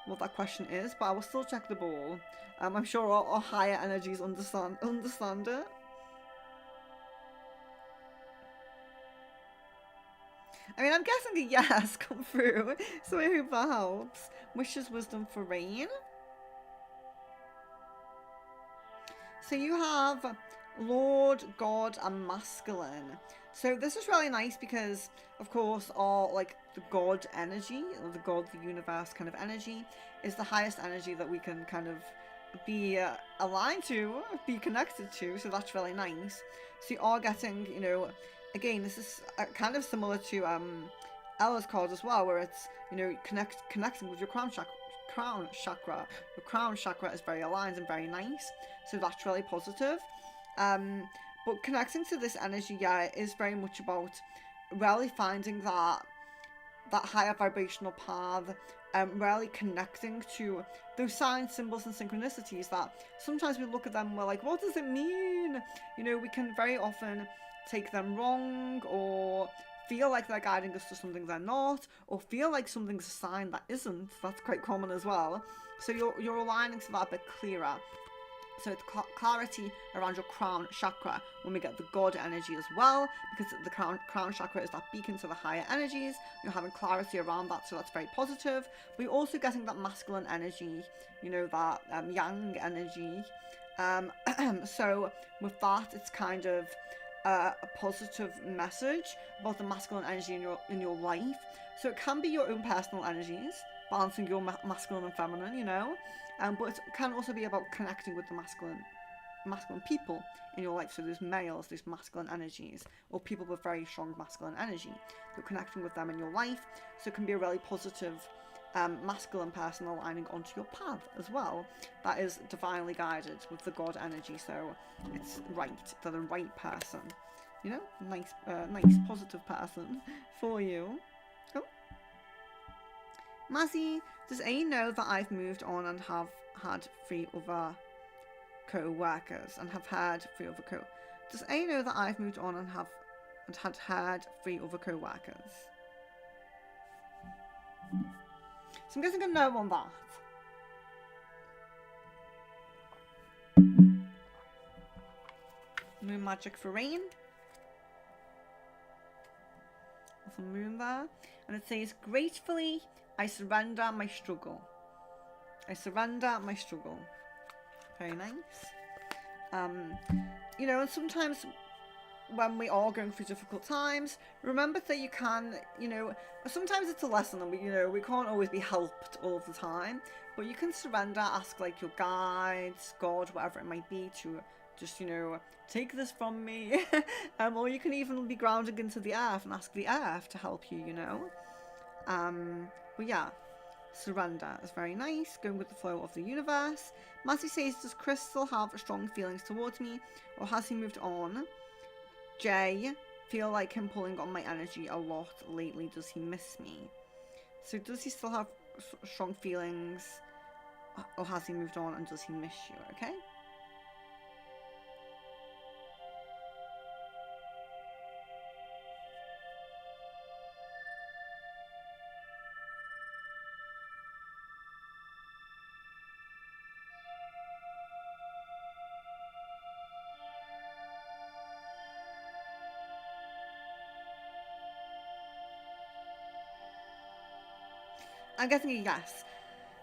what that question is, but I will still check the ball. I'm sure our higher energies understand it. I mean, I'm guessing a yes come through, so I hope that helps. Wishes wisdom for Rain. So you have Lord, God, and Masculine. So this is really nice because, of course, our like the God energy, or the God, the universe kind of energy, is the highest energy that we can kind of be aligned to, be connected to. So that's really nice. So you are getting, you know, again, this is kind of similar to Ella's card as well, where it's, you know, connecting with your crown chakra. Your crown chakra is very aligned and very nice, so that's really positive. But connecting to this energy, yeah, is very much about really finding that higher vibrational path, really connecting to those signs, symbols, and synchronicities that sometimes we look at them and we're like, what does it mean? You know, we can very often take them wrong, or feel like they're guiding us to something they're not, or feel like something's a sign that isn't. That's quite common as well. So you're aligning to that a bit clearer. So it's clarity around your crown chakra when we get the God energy as well, because the crown chakra is that beacon to the higher energies. You're having clarity around that, so that's very positive. But you're also getting that masculine energy, you know, that yang energy. So with that, it's kind of a positive message about the masculine energy in your life. So it can be your own personal energies, balancing your masculine and feminine, you know. But it can also be about connecting with the masculine people in your life. So there's males, there's masculine energies, or people with very strong masculine energy. You're connecting with them in your life. So it can be a really positive masculine person aligning onto your path as well. That is divinely guided with the God energy. So it's right. They're the right person. You know, nice positive person for you. Oh. Mazzy, does A know that I've moved on and have had 3 other co-workers and have had 3 other Does A know that I've moved on and had 3 other co-workers? So I'm guessing a no on that. Moon magic for rain. There's a moon there. And it says, gratefully, I surrender my struggle. I surrender my struggle. Very nice. You know, and sometimes when we are going through difficult times, remember that you can, you know, sometimes it's a lesson and we can't always be helped all of the time, but you can surrender, ask like your guides, God, whatever it might be, to just, you know, take this from me. Or you can even be grounded into the earth and ask the earth to help you, you know. But yeah, surrender is very nice, going with the flow of the universe. Matthew says, does Chris still have strong feelings towards me, or has he moved on? Jay, feel like him pulling on my energy a lot lately. Does he miss me? So does he still have strong feelings, or has he moved on, and does he miss you? Okay. I'm getting a yes.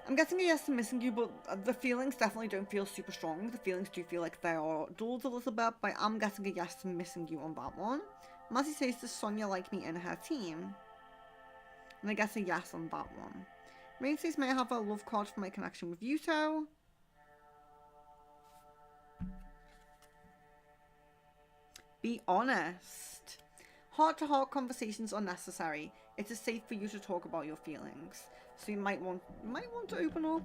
I'm getting a yes to missing you, but the feelings definitely don't feel super strong. The feelings do feel like they are dulled a little bit, but I am getting a yes to missing you on that one. Mazzy says, does Sonia like me in her team? And I guess a yes on that one. Rain says, may I have a love card for my connection with Yuto? Be honest. Heart-to-heart conversations are necessary. It is safe for you to talk about your feelings. So you might want to open up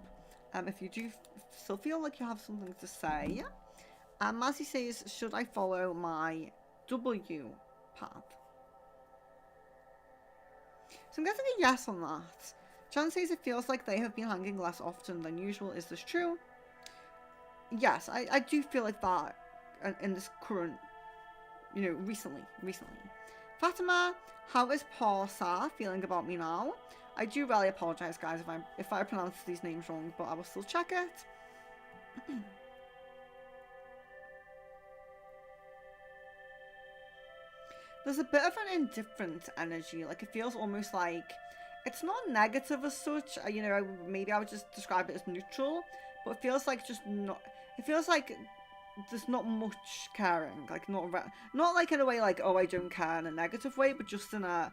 if you do still feel like you have something to say. Mazzy says, should I follow my W path? So I'm getting a yes on that. Jan says it feels like they have been hanging less often than usual. Is this true? Yes, I do feel like that in this current, you know, recently. Fatima, how is Parsa feeling about me now? I do really apologise, guys, if I pronounce these names wrong, but I will still check it. There's a bit of an indifferent energy. Like, it feels almost like it's not negative as such. You know, maybe I would just describe it as neutral, but it feels like just not. It feels like there's not much caring. Like, not like in a way like, oh, I don't care in a negative way, but just in a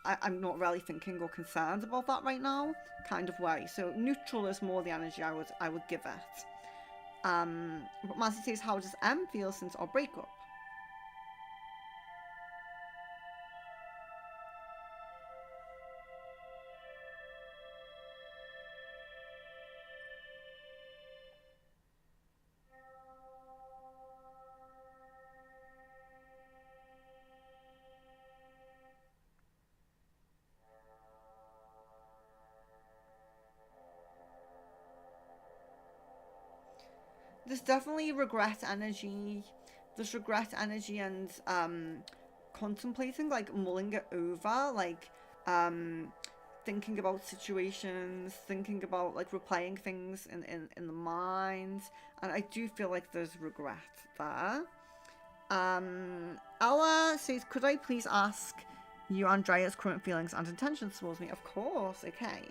I'm not really thinking or concerned about that right now kind of way. So neutral is more the energy I would give it. But Massey says, how does M feel since our breakup? there's definitely regret energy. There's regret energy and contemplating, like mulling it over, like thinking about situations, thinking about like replaying things in the mind, and I do feel like there's regret there. Ella says, could I please ask you Andrea's current feelings and intentions towards me? Of course, okay.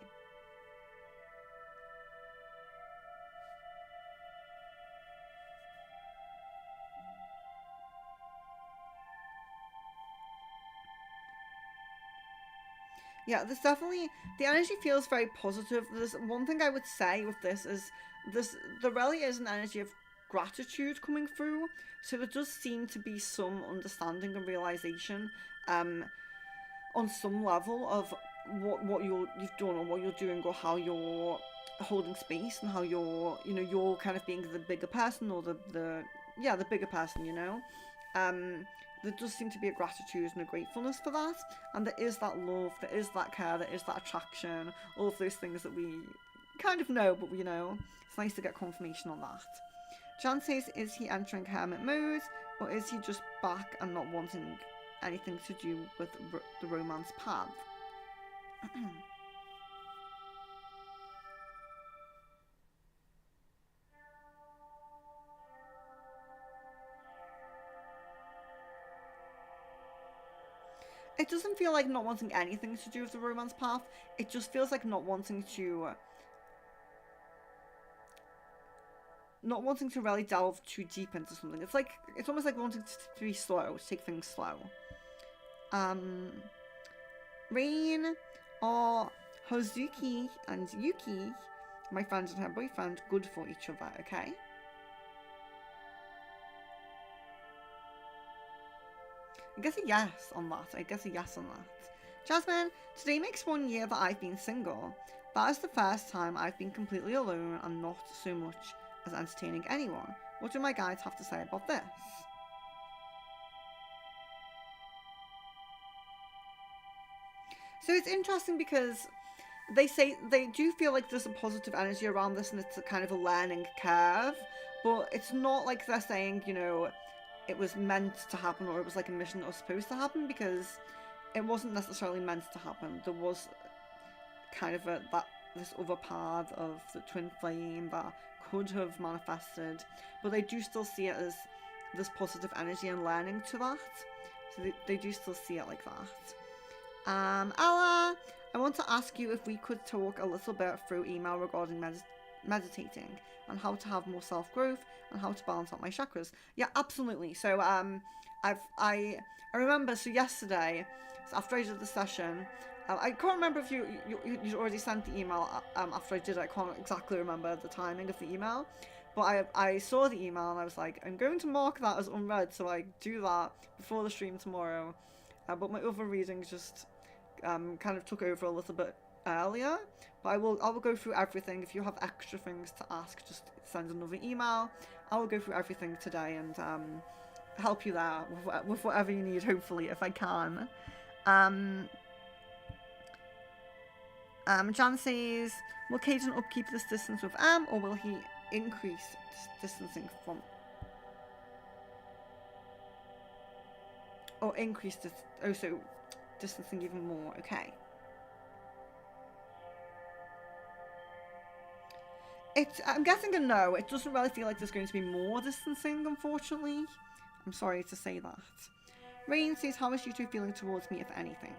Yeah, there's definitely, the energy feels very positive. There's one thing I would say with this is there really is an energy of gratitude coming through. So there does seem to be some understanding and realization on some level of what you've done or what you're doing or how you're holding space and how you're kind of being the bigger person or the bigger person, there does seem to be a gratitude and a gratefulness for that, and there is that love, there is that care, there is that attraction, all of those things that we kind of know, but it's nice to get confirmation on that. Jan says, is he entering hermit mode, or is he just back and not wanting anything to do with the romance path? It doesn't feel like not wanting anything to do with the romance path. It just feels like not wanting to really delve too deep into something. It's almost like wanting to be slow, to take things slow. Rain or Hozuki and Yuki, my friend and her boyfriend, good for each other, okay? I guess a yes on that. Jasmine, today makes 1 year that I've been single. That is the first time I've been completely alone and not so much as entertaining anyone. What do my guides have to say about this? So it's interesting because they say they do feel like there's a positive energy around this and it's a kind of a learning curve, but it's not like they're saying, it was meant to happen or it was like a mission that was supposed to happen, because it wasn't necessarily meant to happen. There was kind of this other path of the twin flame that could have manifested, but they do still see it as this positive energy and learning to that. So they do still see it like that. Ella, I want to ask you if we could talk a little bit through email regarding meditating and how to have more self-growth and how to balance out my chakras. Yeah, absolutely. So I remember, so yesterday, after I did the session, I can't remember if you'd already sent the email after I did it. I can't exactly remember the timing of the email, but I saw the email and I was like, I'm going to mark that as unread, so I do that before the stream tomorrow. But my other readings just kind of took over a little bit earlier. But I will go through everything. If you have extra things to ask, just send another email. I will go through everything today and help you there with whatever you need, hopefully, if I can. Jan says, will Caden upkeep this distance with M, or will he increase distancing from... Or increase this... Oh, so distancing even more. Okay. I'm guessing a no. It doesn't really feel like there's going to be more distancing, unfortunately. I'm sorry to say that. Rain says, how is you two feeling towards me, if anything?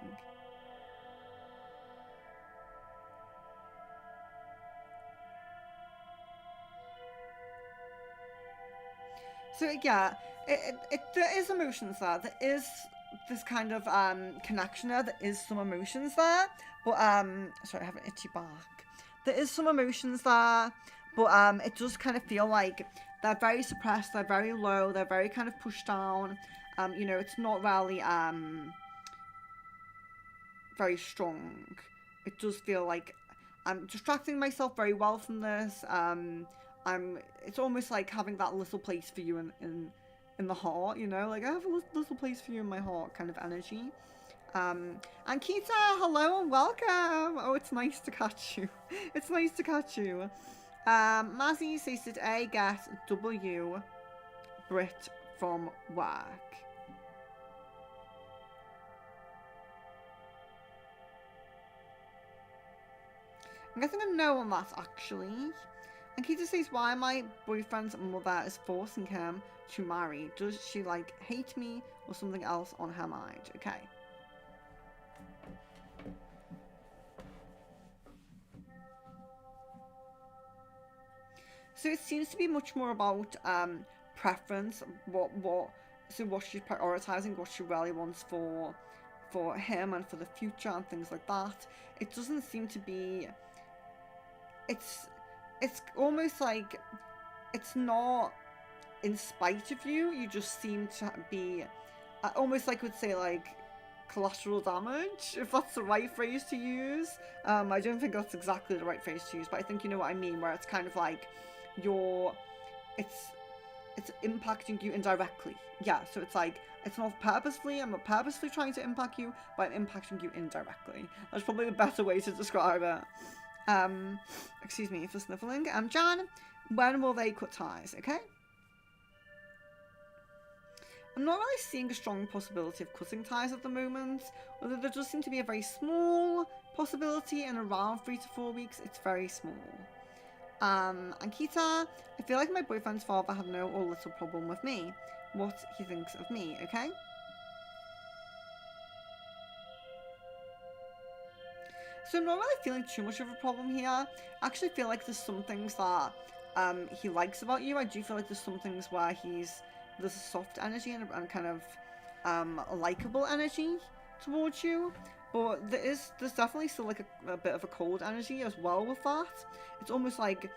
So yeah, there is emotions there. There is this kind of connection there. There is some emotions there. But sorry, I have an itchy back. There is some emotions there, but it does kind of feel like they're very suppressed, they're very low, they're very kind of pushed down. It's not really very strong. It does feel like I'm distracting myself very well from this. It's almost like having that little place for you in the heart, like I have a little place for you in my heart kind of energy. And Kita, hello and welcome. Oh, it's nice to catch you. It's nice to catch you. Mazzy says, did A get W Brit from work? I'm getting a no on that, actually. And Keita says, why my boyfriend's mother is forcing him to marry. Does she, like, hate me or something else on her mind? Okay. So it seems to be much more about preference, what she's prioritizing, what she really wants for him and for the future and things like that. It doesn't seem to be. It's almost like it's not in spite of you. You just seem to be almost like would say like collateral damage, if that's the right phrase to use. I don't think that's exactly the right phrase to use, but I think you know what I mean, where it's kind of like it's impacting you indirectly. Yeah, so it's like, it's not purposefully, I'm not purposefully trying to impact you, but I'm impacting you indirectly. That's probably the better way to describe it. Excuse me for sniffling. Jan, when will they cut ties, okay? I'm not really seeing a strong possibility of cutting ties at the moment, although there does seem to be a very small possibility in around 3 to 4 weeks. It's very small. Ankita, I feel like my boyfriend's father had no or little problem with me. What he thinks of me, okay? So I'm not really feeling too much of a problem here. I actually feel like there's some things that he likes about you. I do feel like there's some things where there's a soft energy and kind of a likable energy towards you. But there's definitely still like a bit of a cold energy as well with that. It's almost like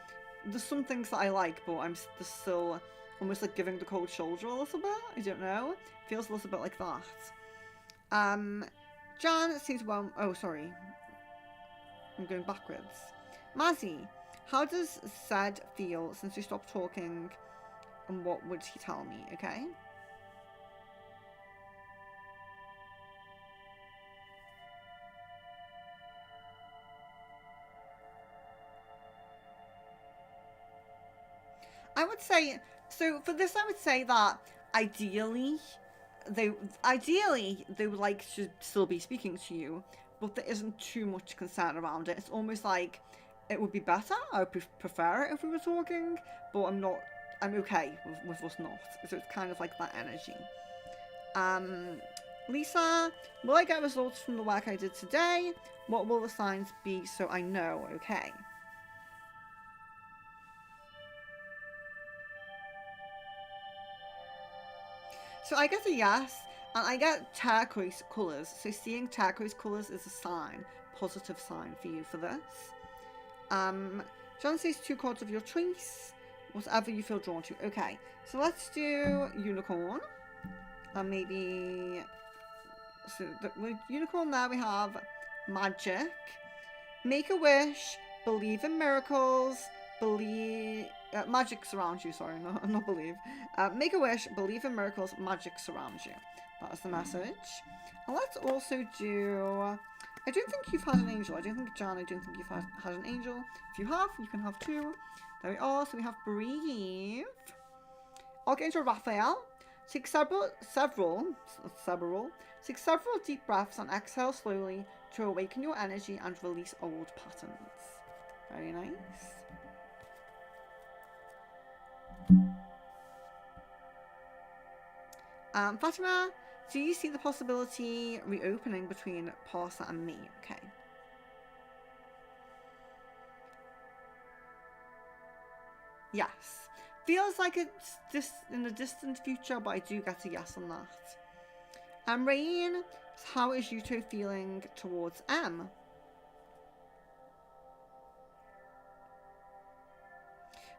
there's some things that I like, but I'm still almost like giving the cold shoulder a little bit. I don't know. It feels a little bit like that. Jan seems well. Oh, sorry. I'm going backwards. Mazzy, how does Zed feel since we stopped talking? And what would he tell me? Okay. I would say, so for this I would say that ideally they would like to still be speaking to you, but there isn't too much concern around it. It's almost like it would be better. I would prefer it if we were talking, but I'm okay with us not. So it's kind of like that energy. Lisa, will I get results from the work I did today? What will the signs be so I know? Okay. So I get a yes, and I get turquoise colours. So seeing turquoise colours is a sign, positive sign for you for this. John says 2 cards of your choice, whatever you feel drawn to. Okay, so let's do unicorn, and maybe so with unicorn there we have magic, make a wish, believe in miracles, believe. Magic surrounds you, sorry, not believe. Make a wish, believe in miracles, magic surrounds you. That is the message. And let's also do... I don't think you've had an angel. I don't think you've had an angel. If you have, you can have 2. There we are. So we have breathe. Archangel Raphael. Take several deep breaths and exhale slowly to awaken your energy and release old patterns. Very nice. Fatima, do you see the possibility reopening between Parsa and me? Okay. Yes. Feels like it's just in the distant future, but I do get a yes on that. Rain, how is Yuto feeling towards M?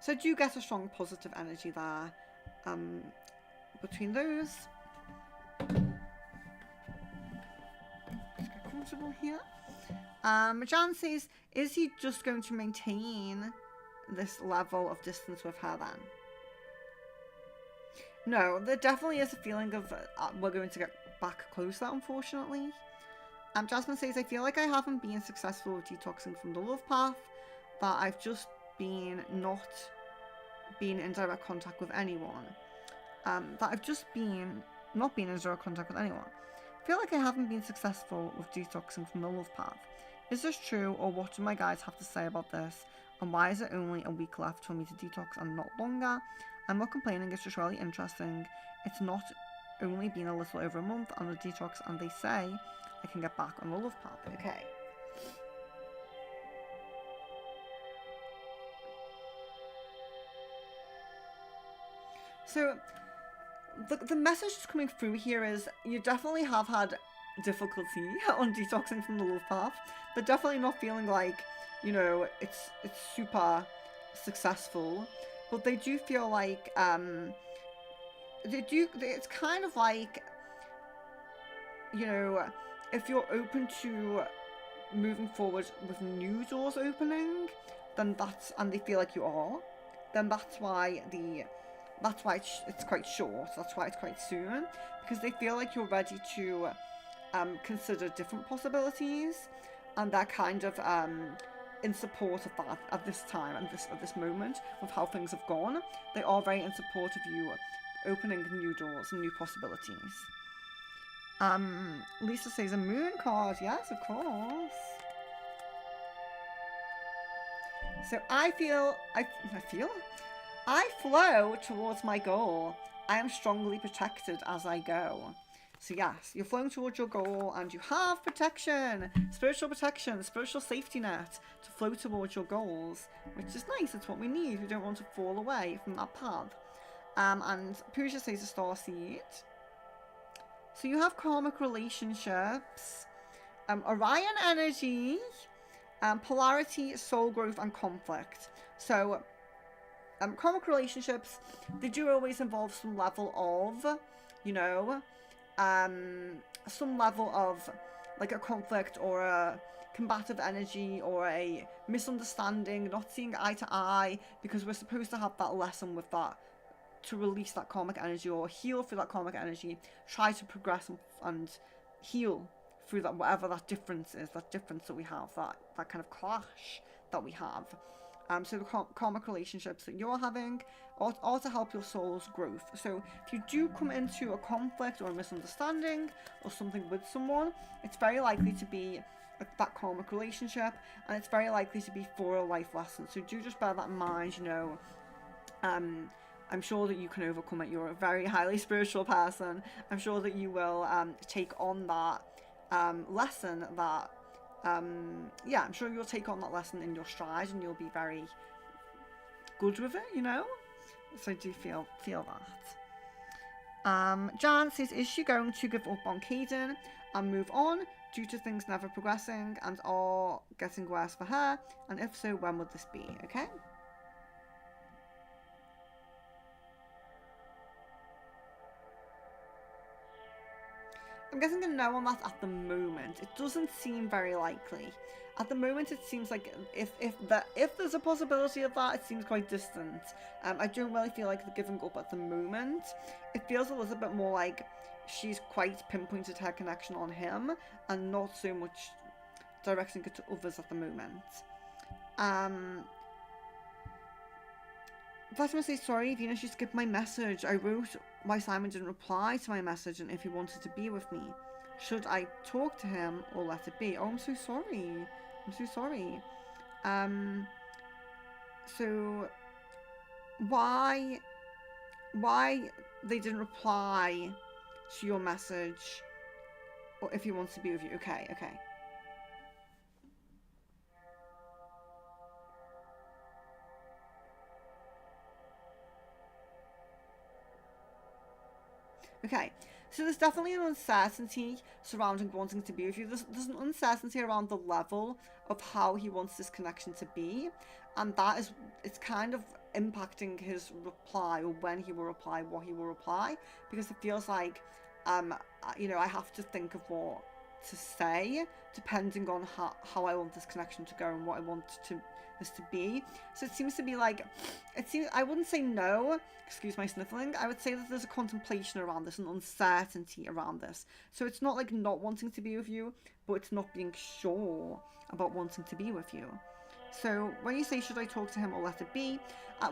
So I do get a strong positive energy there. Between those. Let's get comfortable here. Jan says, is he just going to maintain this level of distance with her then? No, there definitely is a feeling of we're going to get back closer, unfortunately. Jasmine says, I feel like I haven't been successful with detoxing from the love path, that I've just been not been in direct contact with anyone. That I've just been not been in direct contact with anyone. I feel like I haven't been successful with detoxing from the love path. Is this true, or what do my guides have to say about this? And why is it only a week left for me to detox and not longer? I'm not complaining, it's just really interesting. It's not only been a little over a month on the detox, and they say I can get back on the love path. Okay. So the message that's coming through here is you definitely have had difficulty on detoxing from the love path. They're definitely not feeling like, you know, it's super successful, but they do feel like it's kind of like, you know, if you're open to moving forward with new doors opening, then and they feel like you are, then that's why it's quite short, that's why it's quite soon, because they feel like you're ready to consider different possibilities, and they're kind of in support of that at this time and at this moment of how things have gone. They are very in support of you opening new doors and new possibilities. Lisa says a moon card. Yes, of course. So I flow towards my goal. I am strongly protected as I go. So yes, you're flowing towards your goal and you have protection, spiritual safety net to flow towards your goals, which is nice. It's what we need. We don't want to fall away from that path. And Pooja says a starseed. So you have karmic relationships, Orion energy, polarity, soul growth, and conflict. So karmic relationships, they do always involve some level of, you know, some level of like a conflict or a combative energy or a misunderstanding, not seeing eye to eye, because we're supposed to have that lesson with that, to release that karmic energy or heal through that karmic energy, try to progress and heal through that, whatever that difference is, that difference that we have, that kind of clash that we have. So the karmic relationships that you're having are to help your soul's growth. So if you do come into a conflict or a misunderstanding or something with someone, it's very likely to be that karmic relationship, and it's very likely to be for a life lesson. So do just bear that in mind, you know. I'm sure that you can overcome it. You're a very highly spiritual person. I'm sure that you will take on that lesson, that I'm sure you'll take on that lesson in your stride, and you'll be very good with it, you know. So I do feel that. Jan says, is she going to give up on Caden and move on due to things never progressing and are getting worse for her? And if so, when would this be? Okay. I'm guessing a no on that at the moment. It doesn't seem very likely. At the moment, it seems like if there's a possibility of that, it seems quite distant. I don't really feel like they're giving up at the moment. It feels a little bit more like she's quite pinpointed her connection on him and not so much directing it to others at the moment. Fatima says, sorry, Venus, you skipped my message. I wrote why Simon didn't reply to my message and if he wanted to be with me. Should I talk to him or let it be? Oh, I'm so sorry. I'm so sorry. So why they didn't reply to your message, or if he wants to be with you? Okay. Okay, so there's definitely an uncertainty surrounding wanting to be with you. There's an uncertainty around the level of how he wants this connection to be, and it's kind of impacting his reply, or when he will reply, what he will reply, because it feels like, you know, I have to think of what to say depending on how I want this connection to go and what I want this to be. So it seems to be like, I wouldn't say no, excuse my sniffling, I would say that there's a contemplation around this, an uncertainty around this. So it's not like not wanting to be with you, but it's not being sure about wanting to be with you. So when you say, should I talk to him or let it be?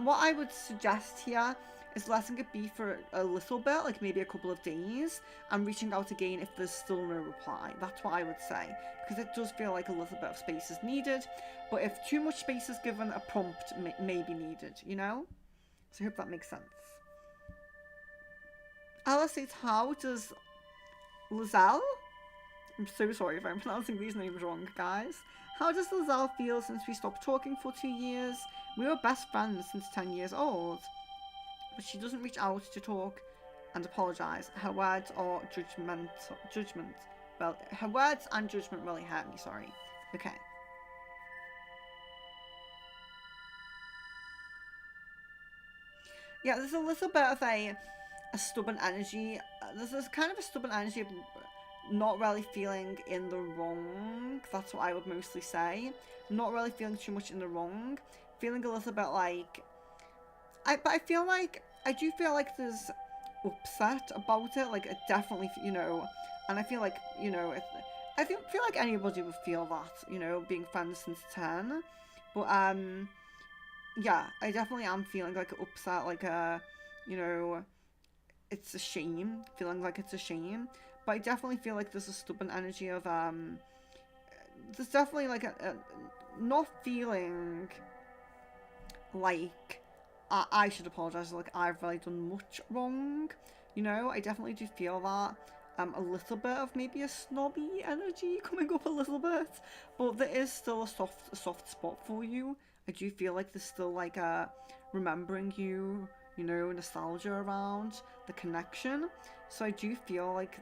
What I would suggest here is letting it be for a little bit, like maybe a couple of days, and reaching out again if there's still no reply. That's what I would say, because it does feel like a little bit of space is needed. But if too much space is given, a prompt may be needed, you know? So I hope that makes sense. Alice says, how does Lizelle? I'm so sorry if I'm pronouncing these names wrong, guys. How does Lizelle feel since we stopped talking for 2 years? We were best friends since 10 years old. But she doesn't reach out to talk and apologise. Her words are judgment. Well, her words and judgment really hurt me, sorry. Okay. Yeah, there's a little bit of a stubborn energy. There's kind of a stubborn energy of not really feeling in the wrong. That's what I would mostly say. Not really feeling too much in the wrong. Feeling a little bit like... But I feel like... I do feel like there's upset about it. Like, it definitely, you know... And I feel like, you know... I feel like anybody would feel that, you know, being friends since 10. But, yeah, I definitely am feeling like upset, like you know, it's a shame, feeling like it's a shame. But I definitely feel like there's a stubborn energy of, there's definitely like a not feeling like I should apologise, like I've really done much wrong, you know. I definitely do feel that. A little bit of maybe a snobby energy coming up a little bit, but there is still a soft spot for you. I do feel like there's still like a remembering you, you know, nostalgia around the connection. So I do feel like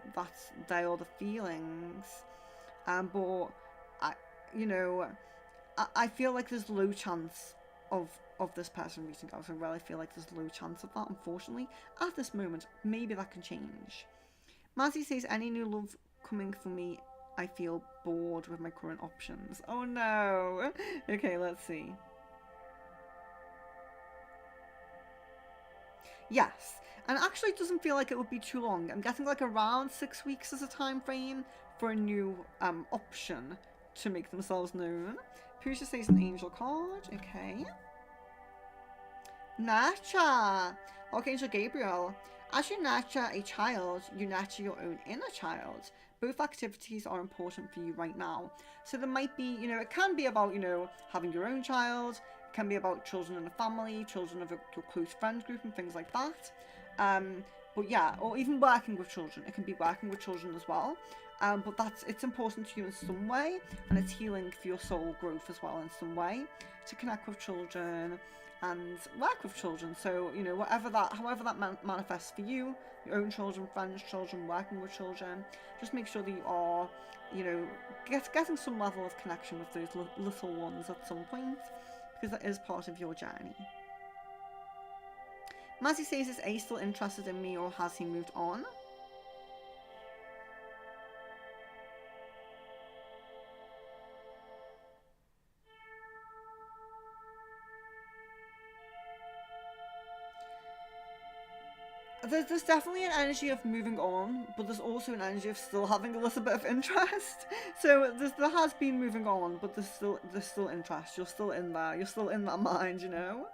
they are the feelings. But you know, I feel like there's low chance of this person reaching out. I really feel like there's low chance of that, unfortunately, at this moment. Maybe that can change. Mazzy says, any new love coming for me? I feel bored with my current options. Oh no. Okay, let's see. Yes, and actually it doesn't feel like it would be too long. I'm getting like around 6 weeks as a time frame for a new option to make themselves known. Pusha says an angel card. Okay. Nurture. Archangel Gabriel. As you nurture a child, you nurture your own inner child. Both activities are important for you right now. So there might be, you know, it can be about, you know, having your own child. It can be about children in a family, children of your close friend group and things like that. But yeah, or even working with children. It can be working with children as well. But it's important to you in some way, and it's healing for your soul growth as well in some way, to connect with children and work with children. So, you know, however that manifests for you, your own children, friends, children, working with children, just make sure that you are, you know, getting some level of connection with those little ones at some point, because that is part of your journey. Mazzy says, is A still interested in me, or has he moved on? There's definitely an energy of moving on, but there's also an energy of still having a little bit of interest. So there has been moving on, but there's still interest. You're still in there. You're still in that mind, you know.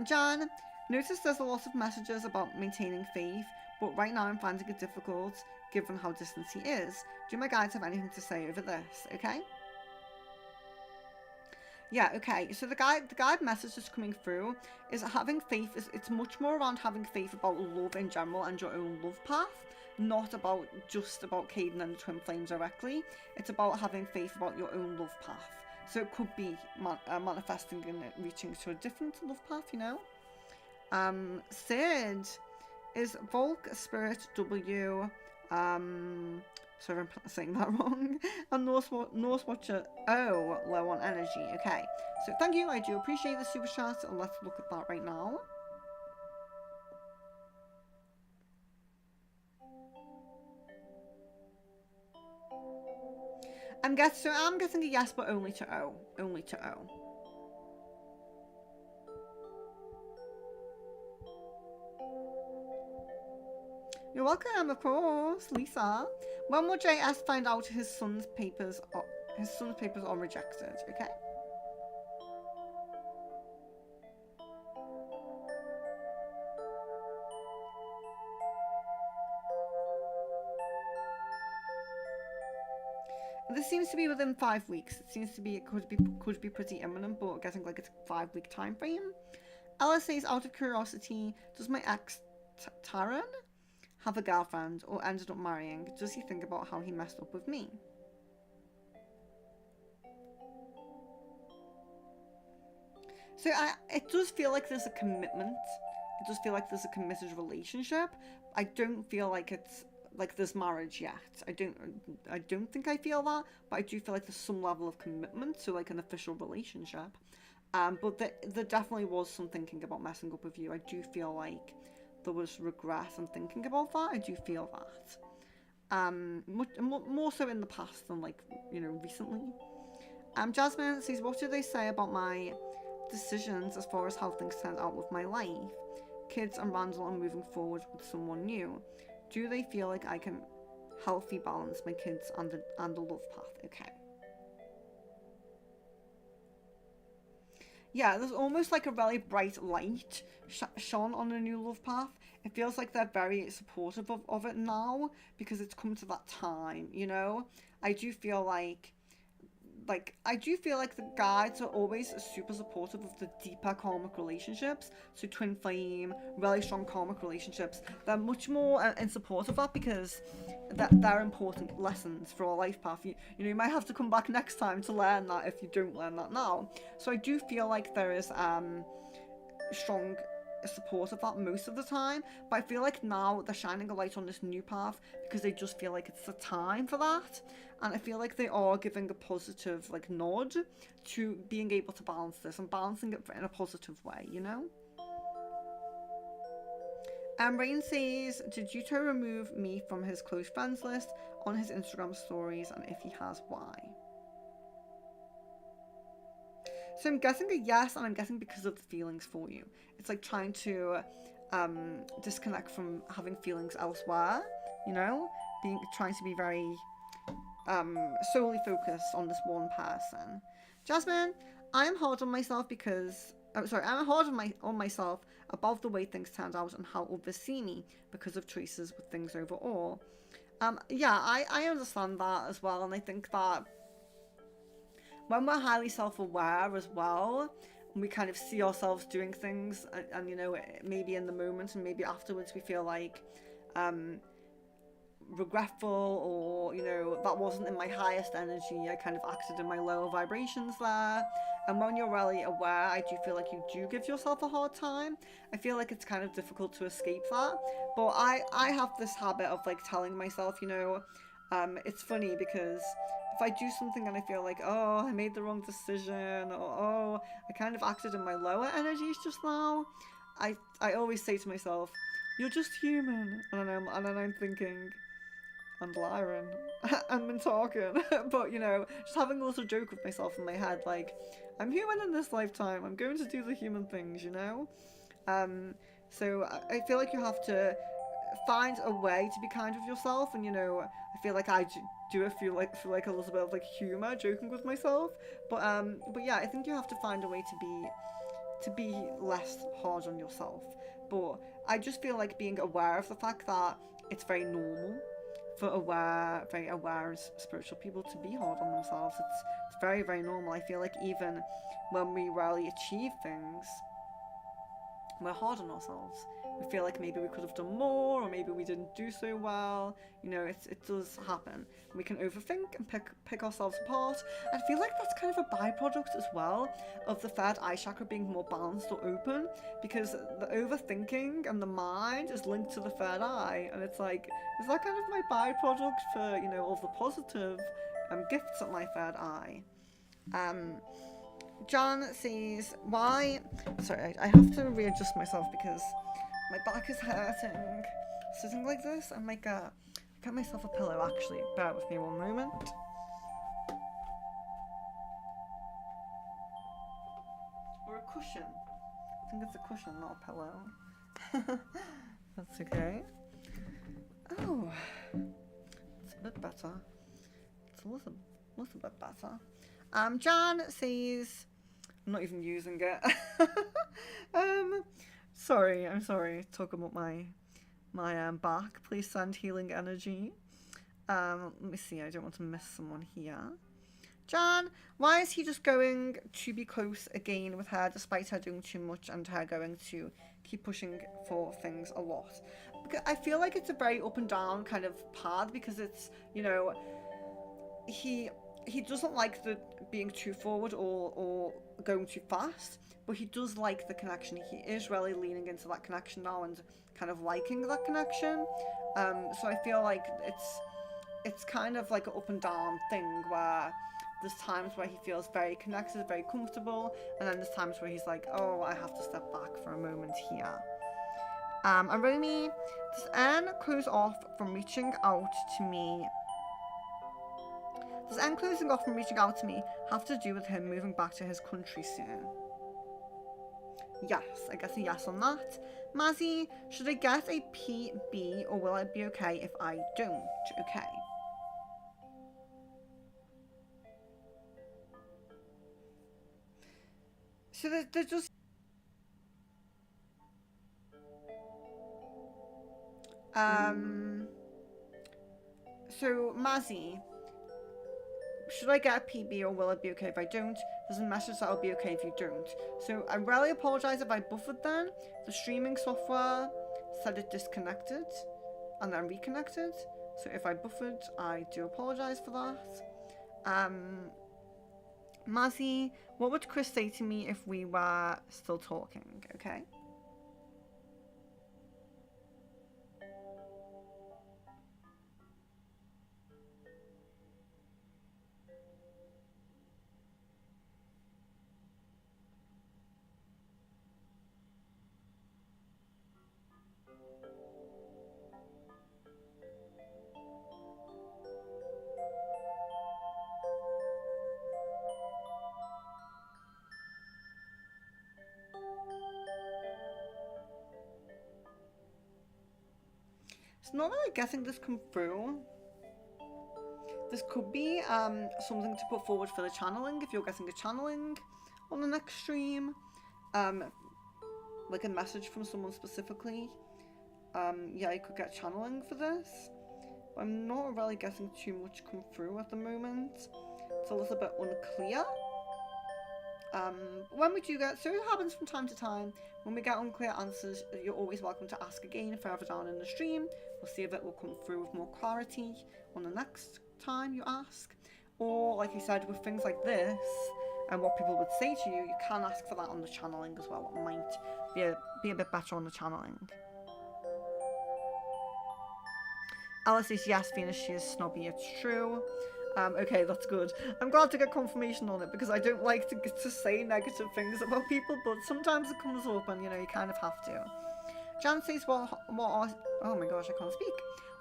Jan, notice there's a lot of messages about maintaining faith, but right now I'm finding it difficult given how distant he is. Do my guides have anything to say over this? Okay. Yeah, okay, so the guide message that's coming through is having faith. It's much more around having faith about love in general and your own love path, not just about Caden and the Twin Flames directly. It's about having faith about your own love path. So it could be manifesting and reaching to a different love path, you know. Sid is Volk Spirit W. Sorry if I'm saying that wrong. And Norse Watcher O, low on energy. Okay, so thank you. I do appreciate the super chat, and let's look at that right now. I'm getting a yes, but only to O. Only to O. You're welcome, of course, Lisa. When will JS find out his son's papers are rejected? Okay. This seems to be within 5 weeks. It seems to be, it could be pretty imminent, but getting like it's a 5 week time frame. Ella says, out of curiosity, does my ex Taran have a girlfriend or ended up marrying? Does he think about how he messed up with me? So it does feel like there's a commitment. It does feel like there's a committed relationship. I don't feel like it's like there's marriage yet. I don't think I feel that, but I do feel like there's some level of commitment to like an official relationship. But there definitely was some thinking about messing up with you. I do feel like there was regret and thinking about that. I do feel that. More so in the past than like, you know, recently. Jasmine says, what do they say about my decisions as far as how things turned out with my life? Kids and Randall are moving forward with someone new. Do they feel like I can healthy balance my kids and the love path? Okay. Yeah, there's almost like a really bright light shone on a new love path. It feels like they're very supportive of it now because it's come to that time, you know? I do feel like the guides are always super supportive of the deeper karmic relationships. So twin flame, really strong karmic relationships. They're much more in support of that because they're important lessons for our life path. You know, you might have to come back next time to learn that if you don't learn that now. So I do feel like there is strong support of that most of the time, but I feel like now they're shining a light on this new path because they just feel like it's the time for that, and I feel like they are giving a positive like nod to being able to balance this and balancing it in a positive way, you know. Rain says, did Yuto remove me from his close friends list on his Instagram stories, and if he has, why? So I'm guessing a yes, and I'm guessing because of the feelings for you. It's like trying to disconnect from having feelings elsewhere, you know? Trying to be very solely focused on this one person. Jasmine, I am hard on myself because... I'm hard on myself about the way things turned out and how others see me because of choices with things overall. Yeah, I understand that as well, and I think that when we're highly self-aware as well, we kind of see ourselves doing things and you know, maybe in the moment and maybe afterwards we feel like regretful, or, you know, that wasn't in my highest energy, I kind of acted in my lower vibrations there. And when you're really aware, I do feel like you do give yourself a hard time. I feel like it's kind of difficult to escape that. But I have this habit of like telling myself, you know, it's funny because if I do something and I feel like, oh, I made the wrong decision, or oh, I kind of acted in my lower energies just now, I always say to myself, you're just human. And then I'm thinking, and Lyran, and been talking, but you know, just having a little joke with myself in my head, like, I'm human in this lifetime, I'm going to do the human things, you know? So I feel like you have to find a way to be kind with yourself, and you know, I feel like I feel like a little bit of like humor, joking with myself, but yeah, I think you have to find a way to be less hard on yourself. But I just feel like being aware of the fact that it's very normal for very aware and spiritual people to be hard on themselves. It's very, very normal. I feel like even when we rarely achieve things, we're hard on ourselves. We feel like maybe we could have done more, or maybe we didn't do so well. You know, it does happen. We can overthink and pick ourselves apart. I feel like that's kind of a byproduct as well of the third eye chakra being more balanced or open, because the overthinking and the mind is linked to the third eye, and it's like, is that kind of my byproduct for, you know, all the positive gifts at my third eye? John says, why... Sorry, I have to readjust myself because my back is hurting. Sitting like this, I'm like, get myself a pillow, actually. Bear with me one moment. Or a cushion. I think it's a cushion, not a pillow. That's okay. Oh, it's a bit better. It's a little bit better. Jan says, I'm not even using it. I'm sorry. Talk about my back. Please send healing energy. Let me see, I don't want to miss someone here. Jan, why is he just going to be close again with her despite her doing too much and her going to keep pushing for things a lot? Because I feel like it's a very up and down kind of path, because it's, you know, he doesn't like the being too forward or going too fast, but he does like the connection. He is really leaning into that connection now and kind of liking that connection. So I feel like it's kind of like an up and down thing, where there's times where he feels very connected, very comfortable, and then there's times where he's like, oh, I have to step back for a moment here. And Romy, does Anne close off from reaching out to me? Does Anne closing off from reaching out to me have to do with him moving back to his country soon? Yes, I guess a yes on that. Mazzy, should I get a PB or will it be okay if I don't? Okay. So they're just... So, Mazzy, should I get a PB or will it be okay if I don't? There's a message that will be okay if you don't. So, I really apologise if I buffered then. The streaming software said it disconnected and then reconnected. So, if I buffered, I do apologise for that. Mazzy, what would Chris say to me if we were still talking? Okay. It's not really getting this come through. This could be something to put forward for the channeling, if you're getting a channeling on the next stream. Like a message from someone specifically. Yeah, you could get channeling for this. But I'm not really getting too much come through at the moment. It's a little bit unclear. When we do get, so it happens from time to time, when we get unclear answers, you're always welcome to ask again further down in the stream. We'll see if it will come through with more clarity on the next time you ask. Or, like I said, with things like this, and what people would say to you, you can ask for that on the channeling as well. It might be a bit better on the channeling. Alice says, yes, Venus, she is snobby, it's true. Okay, that's good. I'm glad to get confirmation on it, because I don't like to say negative things about people, but sometimes it comes up and, you know, you kind of have to. Jan says, what are... Oh my gosh, I can't speak.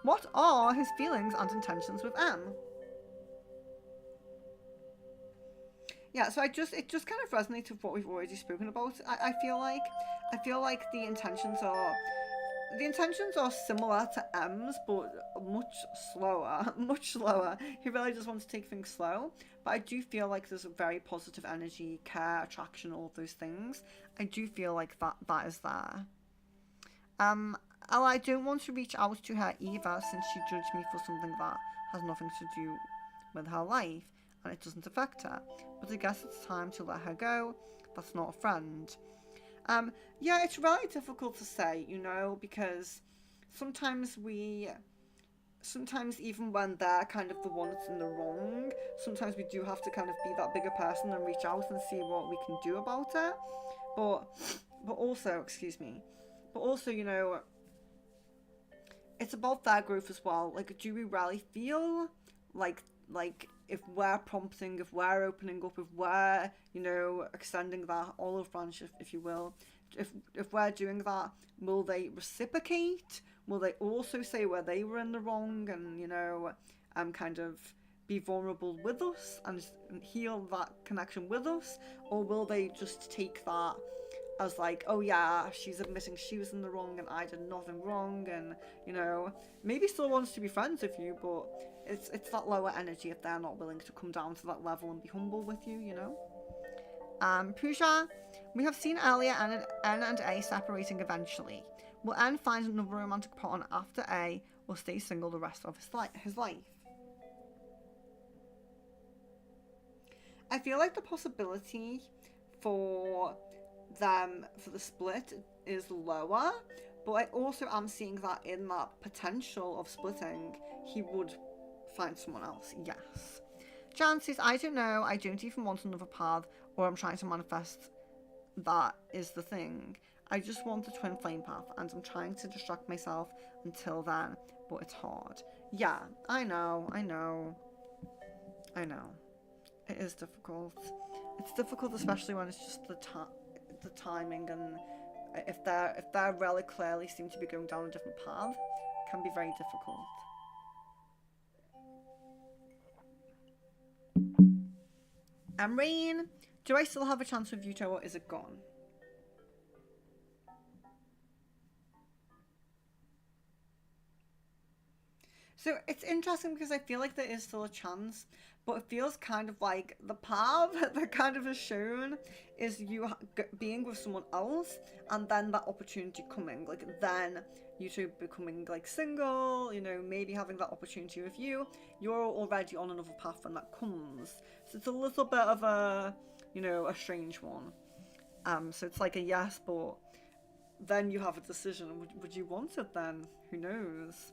What are his feelings and intentions with M? Yeah, so it just kind of resonates with what we've already spoken about. I feel like the intentions are similar to M's, but much slower. He really just wants to take things slow. But I do feel like there's a very positive energy, care, attraction, all of those things. I do feel like that is there. I don't want to reach out to her either, since she judged me for something that has nothing to do with her life, and it doesn't affect her. But I guess it's time to let her go. That's not a friend. Yeah, it's really difficult to say, you know, because sometimes even when they're kind of the one that's in the wrong, sometimes we do have to kind of be that bigger person and reach out and see what we can do about it. But also, you know, it's about their growth as well. Like, do we really feel like if we're prompting, if we're opening up, if we're, you know, extending that olive branch, if you will, if we're doing that, will they reciprocate? Will they also say where they were in the wrong and, you know, kind of be vulnerable with us and heal that connection with us? Or will they just take that as like, oh yeah, she's admitting she was in the wrong and I did nothing wrong, and, you know, maybe still wants to be friends with you, but it's that lower energy if they're not willing to come down to that level and be humble with you, you know? Pooja, we have seen earlier N and A separating eventually. Will N find another romantic partner after A or stay single the rest of his life? I feel like the possibility for them for the split is lower, but I also am seeing that in that potential of splitting, he would find someone else. Yes. Jan says, I don't know, I don't even want another path, or I'm trying to manifest that is the thing. I just want the twin flame path, and I'm trying to distract myself until then, but it's hard. Yeah, I know. It is difficult. It's difficult, especially when it's just the timing, and if they're really clearly seem to be going down a different path, it can be very difficult. And Rain, do I still have a chance with Yuto, or is it gone? So it's interesting because I feel like there is still a chance, but it feels kind of like the path that kind of is shown is you being with someone else, and then that opportunity coming, like then you two becoming like single, you know, maybe having that opportunity with you. You're already on another path when that comes, so it's a little bit of a, you know, a strange one. So it's like a yes, but then you have a decision. Would you want it then? Who knows?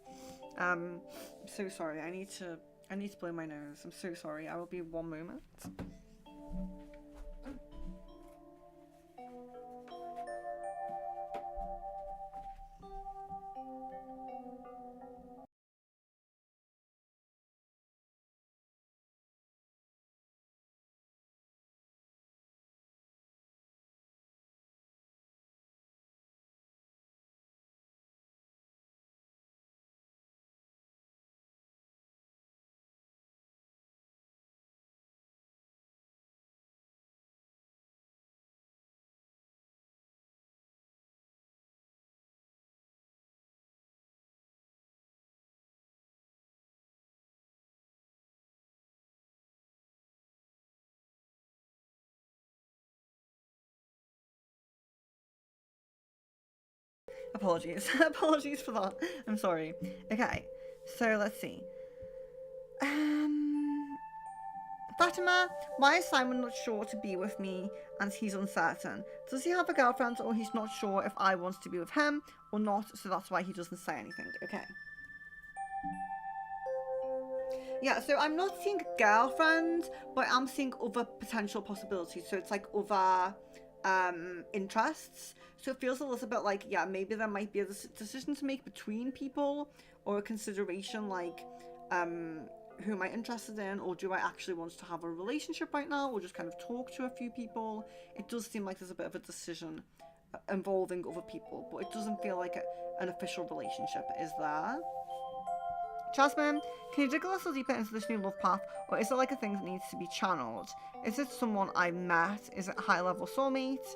I'm so sorry. I need to blow my nose. I'm so sorry. I will be one moment. Apologies. Apologies for that. I'm sorry. Okay, so let's see. Fatima, why is Simon not sure to be with me and he's uncertain? Does he have a girlfriend, or he's not sure if I want to be with him or not, so that's why he doesn't say anything? Okay. Yeah, so I'm not seeing girlfriend, but I'm seeing other potential possibilities. So it's like other interests. So it feels a little bit like, yeah, maybe there might be a decision to make between people, or a consideration like, who am I interested in, or do I actually want to have a relationship right now, or just kind of talk to a few people. It does seem like there's a bit of a decision involving other people, but it doesn't feel like an official relationship is there. Jasmine, can you dig a little deeper into this new love path, or is it like a thing that needs to be channeled? Is it someone I met? Is it high level soulmate?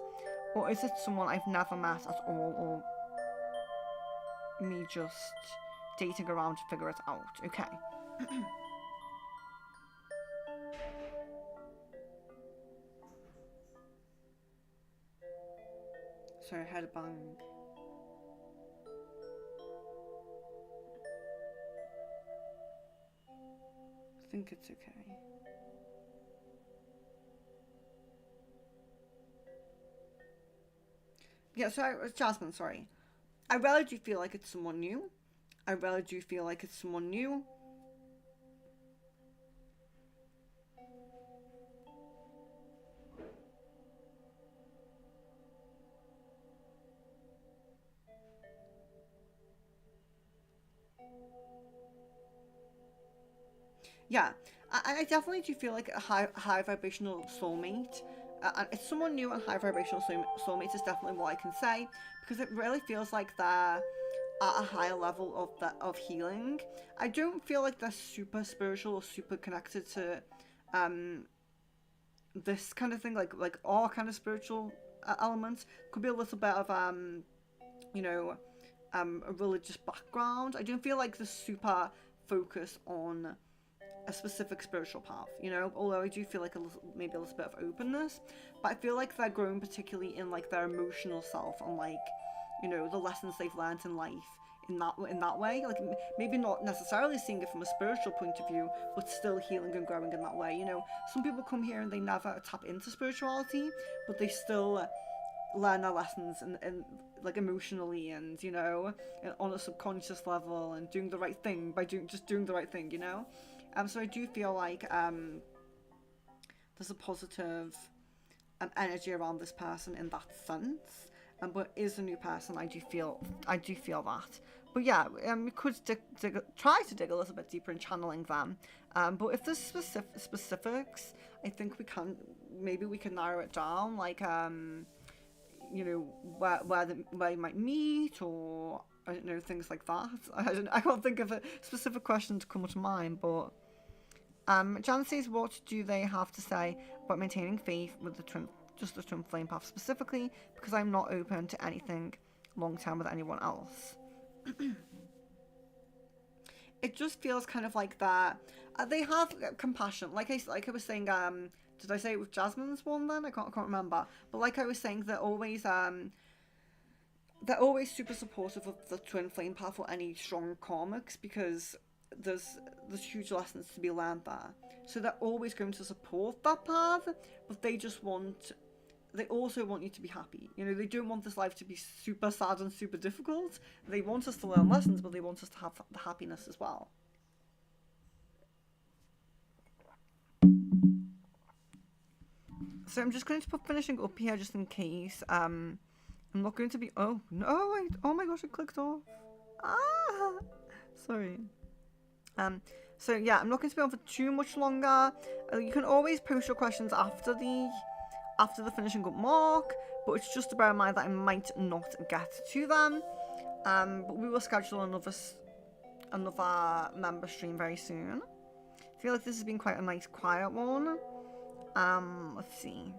Or is it someone I've never met at all, or me just dating around to figure it out? Okay. Sorry, I had a bang. I think it's okay. Yeah, so Jasmine, sorry. I really do feel like it's someone new. I really do feel like it's someone new. Yeah, I definitely do feel like a high vibrational soulmate. And it's someone new, and high vibrational soulmate is definitely what I can say, because it really feels like they're at a higher level of healing. I don't feel like they're super spiritual or super connected to this kind of thing, like all kind of spiritual elements. Could be a little bit of you know, a religious background. I don't feel like the super focus on a specific spiritual path, you know, although I do feel like maybe a little bit of openness, but I feel like they're growing particularly in like their emotional self, and like, you know, the lessons they've learned in life in that way. Like maybe not necessarily seeing it from a spiritual point of view, but still healing and growing in that way. You know, some people come here and they never tap into spirituality, but they still learn their lessons and like emotionally, and you know, on a subconscious level, and doing the right thing by doing the right thing. You know, so I do feel like there's a positive energy around this person in that sense. But is a new person, I do feel that. But yeah, we could try to dig a little bit deeper in channeling them. But if there's specifics, I think maybe we can narrow it down, like you know, where you might meet, or I don't know, things like that. I can't think of a specific question to come to mind, but Jan says, what do they have to say about maintaining faith with the twin flame path specifically, because I'm not open to anything long term with anyone else. It just feels kind of like that. They have compassion, like I was saying. Did I say it with Jasmine's one then? I can't remember. But like I was saying, they're always super supportive of the twin flame path or any strong karmics, because there's huge lessons to be learned there. So they're always going to support that path, but they also want you to be happy. You know, they don't want this life to be super sad and super difficult. They want us to learn lessons, but they want us to have the happiness as well. So I'm just going to put finishing up here just in case. I'm not going to be... Oh, no, wait. Oh my gosh, it clicked off. Sorry. So yeah, I'm not going to be on for too much longer. You can always post your questions after the finishing up mark, but it's just to bear in mind that I might not get to them. But we will schedule another member stream very soon. I feel like this has been quite a nice quiet one. Let's see.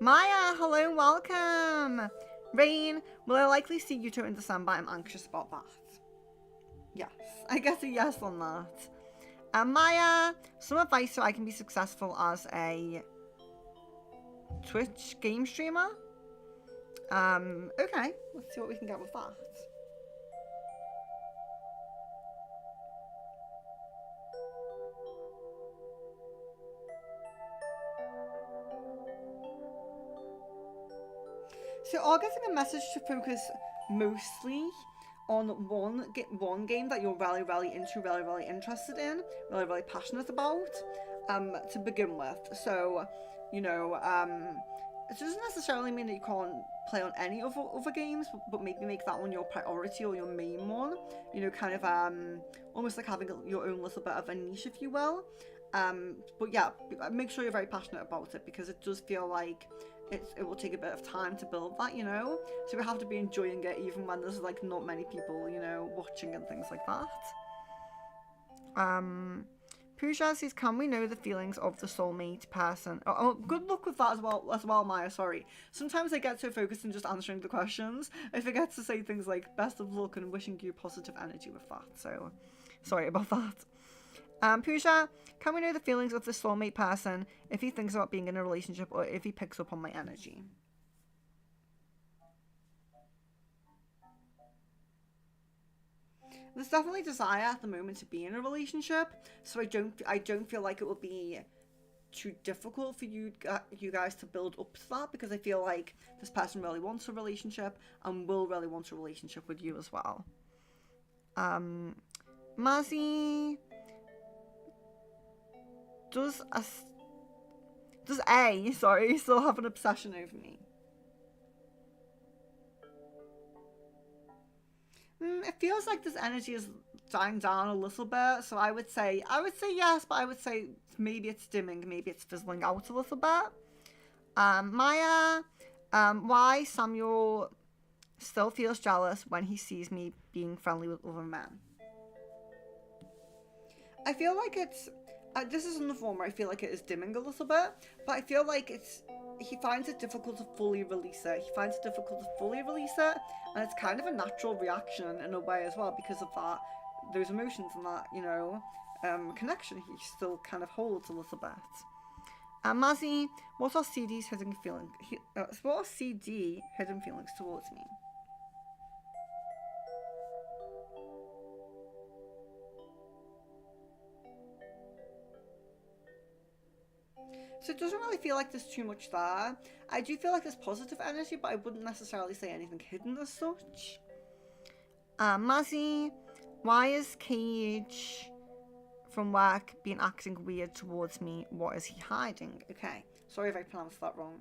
Maya, hello, welcome. Rain, will I likely see Yuto in December? I'm anxious about that. Yes, I get a yes on that. Maya, some advice so I can be successful as a Twitch game streamer? Okay, let's see what we can get with that. So I'm getting a message to focus mostly on one game that you're really into, really interested in, really passionate about, to begin with. So, you know, it doesn't necessarily mean that you can't play on any other games, but maybe make that one your priority or your main one. You know, kind of almost like having your own little bit of a niche, if you will. But yeah, make sure you're very passionate about it, because it does feel like it will take a bit of time to build that, you know? So we have to be enjoying it even when there's like not many people, you know, watching and things like that. Pooja says, can we know the feelings of the soulmate person? Oh, good luck with that as well, Maya, sorry. Sometimes I get so focused in just answering the questions, I forget to say things like best of luck and wishing you positive energy with that, so sorry about that. Pooja, can we know the feelings of the soulmate person if he thinks about being in a relationship or if he picks up on my energy? There's definitely desire at the moment to be in a relationship, so I don't feel like it will be too difficult for you guys to build up to that, because I feel like this person really wants a relationship and will really want a relationship with you as well. Mazzy, does A still have an obsession over me? It feels like this energy is dying down a little bit, so I would say yes, but I would say maybe it's dimming, maybe it's fizzling out a little bit. Maya, why Samuel still feels jealous when he sees me being friendly with other men? I feel like it's this is another one where I feel like it is dimming a little bit, but I feel like he finds it difficult to fully release it. And it's kind of a natural reaction in a way as well, because of those emotions and that, you know, connection he still kind of holds a little bit. Mazzy, what are CD's hidden feelings? What are CD hidden feelings towards me? So it doesn't really feel like there's too much there. I do feel like there's positive energy, but I wouldn't necessarily say anything hidden as such. Mazzy, why is Cage from work been acting weird towards me? What is he hiding? Okay, sorry if I pronounced that wrong.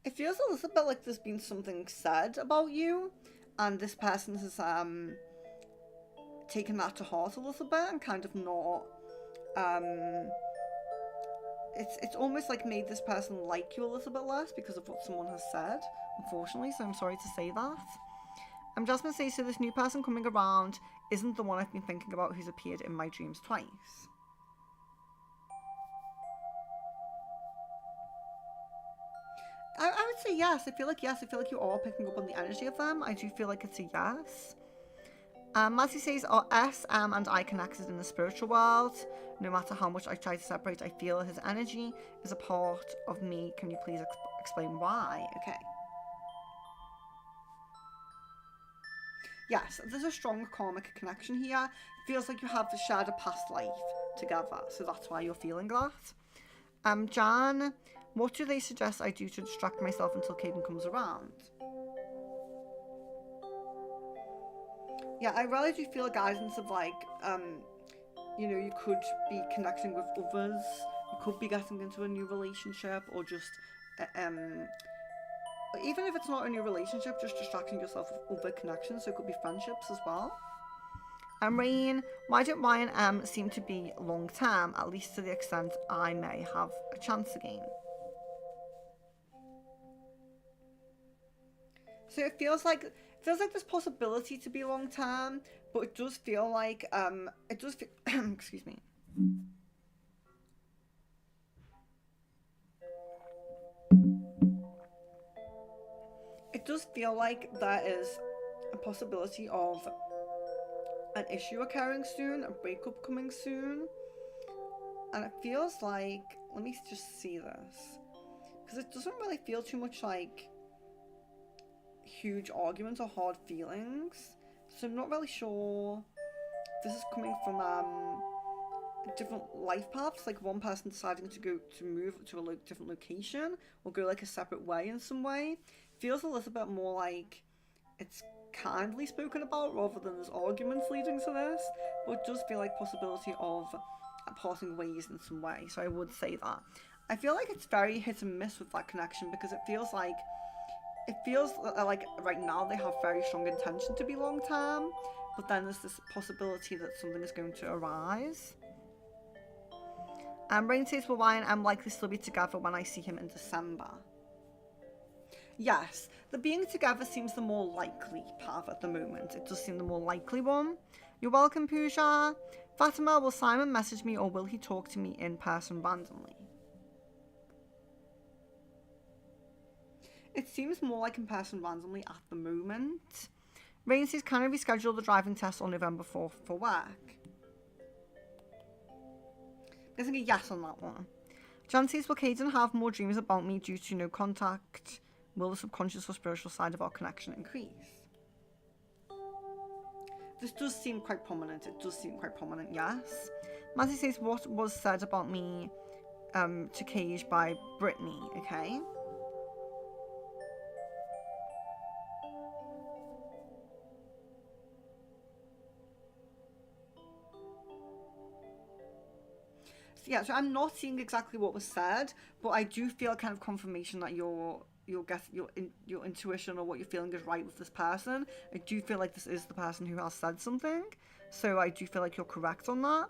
It feels a little bit like there's been something said about you, and this person has taken that to heart a little bit and kind of not it's almost like made this person like you a little bit less because of what someone has said, unfortunately, so I'm sorry to say that. Jasmine says, so this new person coming around isn't the one I've been thinking about who's appeared in my dreams twice. I would say yes. I feel like yes. I feel like you are picking up on the energy of them. I do feel like it's a yes. Mazzy says, are SM and I connected in the spiritual world? No matter how much I try to separate, I feel his energy is a part of me. Can you please explain why? Okay. Yes, there's a strong karmic connection here. It feels like you have shared a past life together, so that's why you're feeling that. Jan, what do they suggest I do to distract myself until Caden comes around? Yeah, I really do feel a guidance of like, you know, you could be connecting with others, you could be getting into a new relationship, or just, even if it's not a new relationship, just distracting yourself with other connections, so it could be friendships as well. Rain, why don't Y and M seem to be long term, at least to the extent I may have a chance again? So it feels like there's possibility to be long term, but it does feel like excuse me. It does feel like there is a possibility of an issue occurring soon, a breakup coming soon. And it feels like, let me just see this, because it doesn't really feel too much like huge arguments or hard feelings. So I'm not really sure this is coming from different life paths, like one person deciding to move to a different location or go like a separate way in some way. Feels a little bit more like it's kindly spoken about rather than there's arguments leading to this, but it does feel like possibility of parting ways in some way, so I would say that. I feel like it's very hit and miss with that connection, because it feels like right now they have very strong intention to be long term, but then there's this possibility that something is going to arise. Rain says, well, why I'm likely still be together when I see him in December. Yes, the being together seems the more likely path at the moment. It does seem the more likely one. You're welcome, Pooja. Fatima, will Simon message me or will he talk to me in person randomly? It seems more like in person randomly at the moment. Rain says, can I reschedule the driving test on November 4th for work? I'm guessing a yes on that one. Jan says, will Caden have more dreams about me due to no contact? Will the subconscious or spiritual side of our connection increase? This does seem quite prominent. It does seem quite prominent, yes. Mazzy says, what was said about me to Cage by Brittany, okay? Yeah, so I'm not seeing exactly what was said, but I do feel kind of confirmation that your intuition or what you're feeling is right with this person. I do feel like this is the person who has said something, so I do feel like you're correct on that.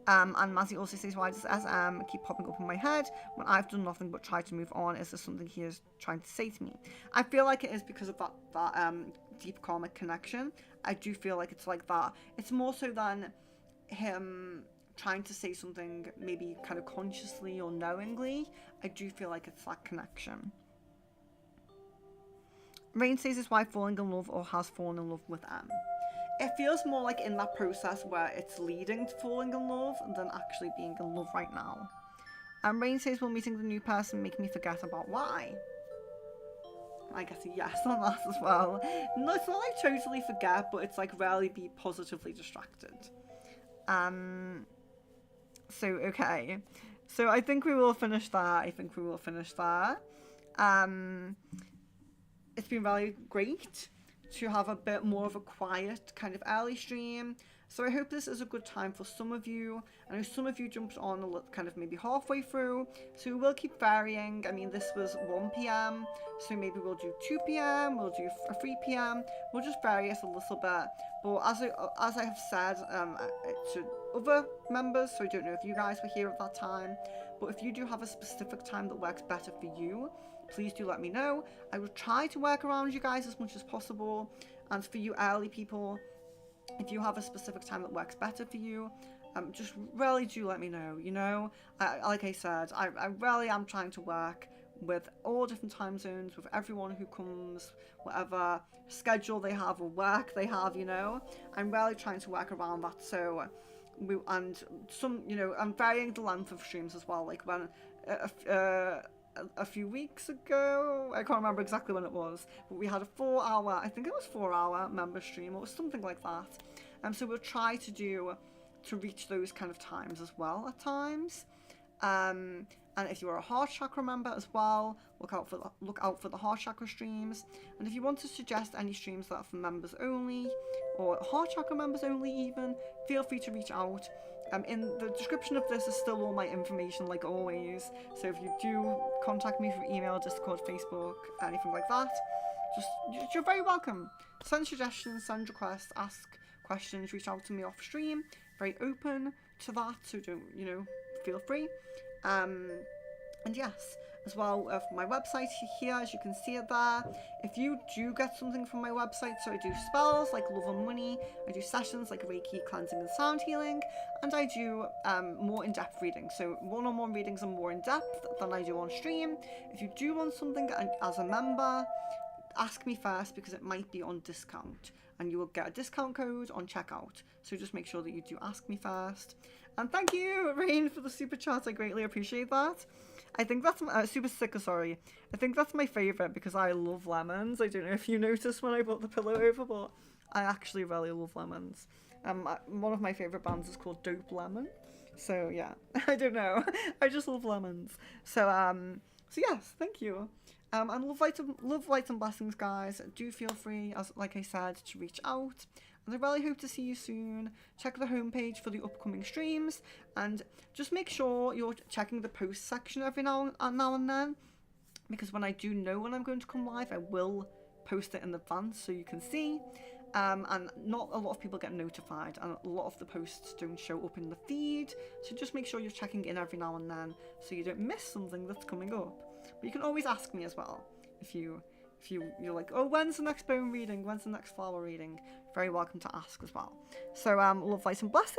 And Mazzy also says, why does SM keep popping up in my head when I've done nothing but try to move on? Is there something he is trying to say to me? I feel like it is because of that deep karmic connection. I do feel like it's like that. It's more so than him trying to say something maybe kind of consciously or knowingly. I do feel like it's that connection. Rain says his wife falling in love or has fallen in love with M. It feels more like in that process where it's leading to falling in love than actually being in love right now. And Rain says, will meeting the new person make me forget about why? I guess a yes on that as well. No, it's not like totally forget, but it's like rarely be positively distracted. So, okay. So I think we will finish there. It's been really great to have a bit more of a quiet kind of early stream. So I hope this is a good time for some of you. I know some of you jumped on kind of maybe halfway through, so we'll keep varying. I mean, this was 1 p.m, so maybe we'll do 2 p.m, we'll do 3 p.m, we'll just vary it a little bit. But as I have said to other members, so I don't know if you guys were here at that time, but if you do have a specific time that works better for you, please do let me know. I will try to work around you guys as much as possible. And for you early people, if you have a specific time that works better for you, just really do let me know, you know. Like I said, I really am trying to work with all different time zones, with everyone who comes, whatever schedule they have or work they have, you know. I'm really trying to work around that. So I'm varying the length of streams as well. Like when a few weeks ago, I can't remember exactly when it was, but we had a 4-hour, I think it was 4-hour member stream, or something like that. So we'll try to reach those kind of times as well at times. And if you're a Heart Chakra member as well, look out for the Heart Chakra streams. And if you want to suggest any streams that are for members only, or Heart Chakra members only even, feel free to reach out. In the description of this is still all my information, like always. So if you do contact me through email, Discord, Facebook, anything like that, you're very welcome. Send suggestions, send requests, ask questions, reach out to me off stream. Very open to that, so don't, feel free. And yes, as well of my website here, as you can see it there. If you do get something from my website, so I do spells like Love and Money, I do sessions like Reiki, cleansing and sound healing, and I do more in-depth readings. So one-on-one readings are more in-depth than I do on stream. If you do want something as a member, ask me first, because it might be on discount and you will get a discount code on checkout. So just make sure that you do ask me first. And thank you, Rain, for the super chat. I greatly appreciate that. I think that's super sicker, sorry. I think that's my favourite because I love lemons. I don't know if you noticed when I brought the pillow over, but I actually really love lemons. One of my favourite bands is called Dope Lemon. So yeah, I don't know. I just love lemons. So yes, thank you. And love, light and blessings, guys. Do feel free, like I said, to reach out. And I really hope to see you soon. Check the homepage for the upcoming streams, and just make sure you're checking the post section every now and then, because when I do know when I'm going to come live, I will post it in advance so you can see. And not a lot of people get notified, and a lot of the posts don't show up in the feed, so just make sure you're checking in every now and then so you don't miss something that's coming up. But you can always ask me as well if you're like, oh, when's the next bone reading, when's the next flower reading? Very welcome to ask as well. So love, light and blessings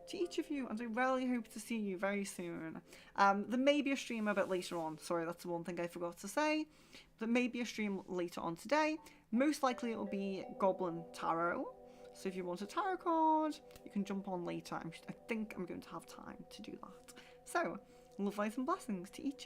to each of you, and I really hope to see you very soon. There may be a stream a bit later on. Sorry, that's the one thing I forgot to say. There may be a stream later on today. Most likely it will be Goblin Tarot. So if you want a tarot card, you can jump on later. I think I'm going to have time to do that. So love, light and blessings to each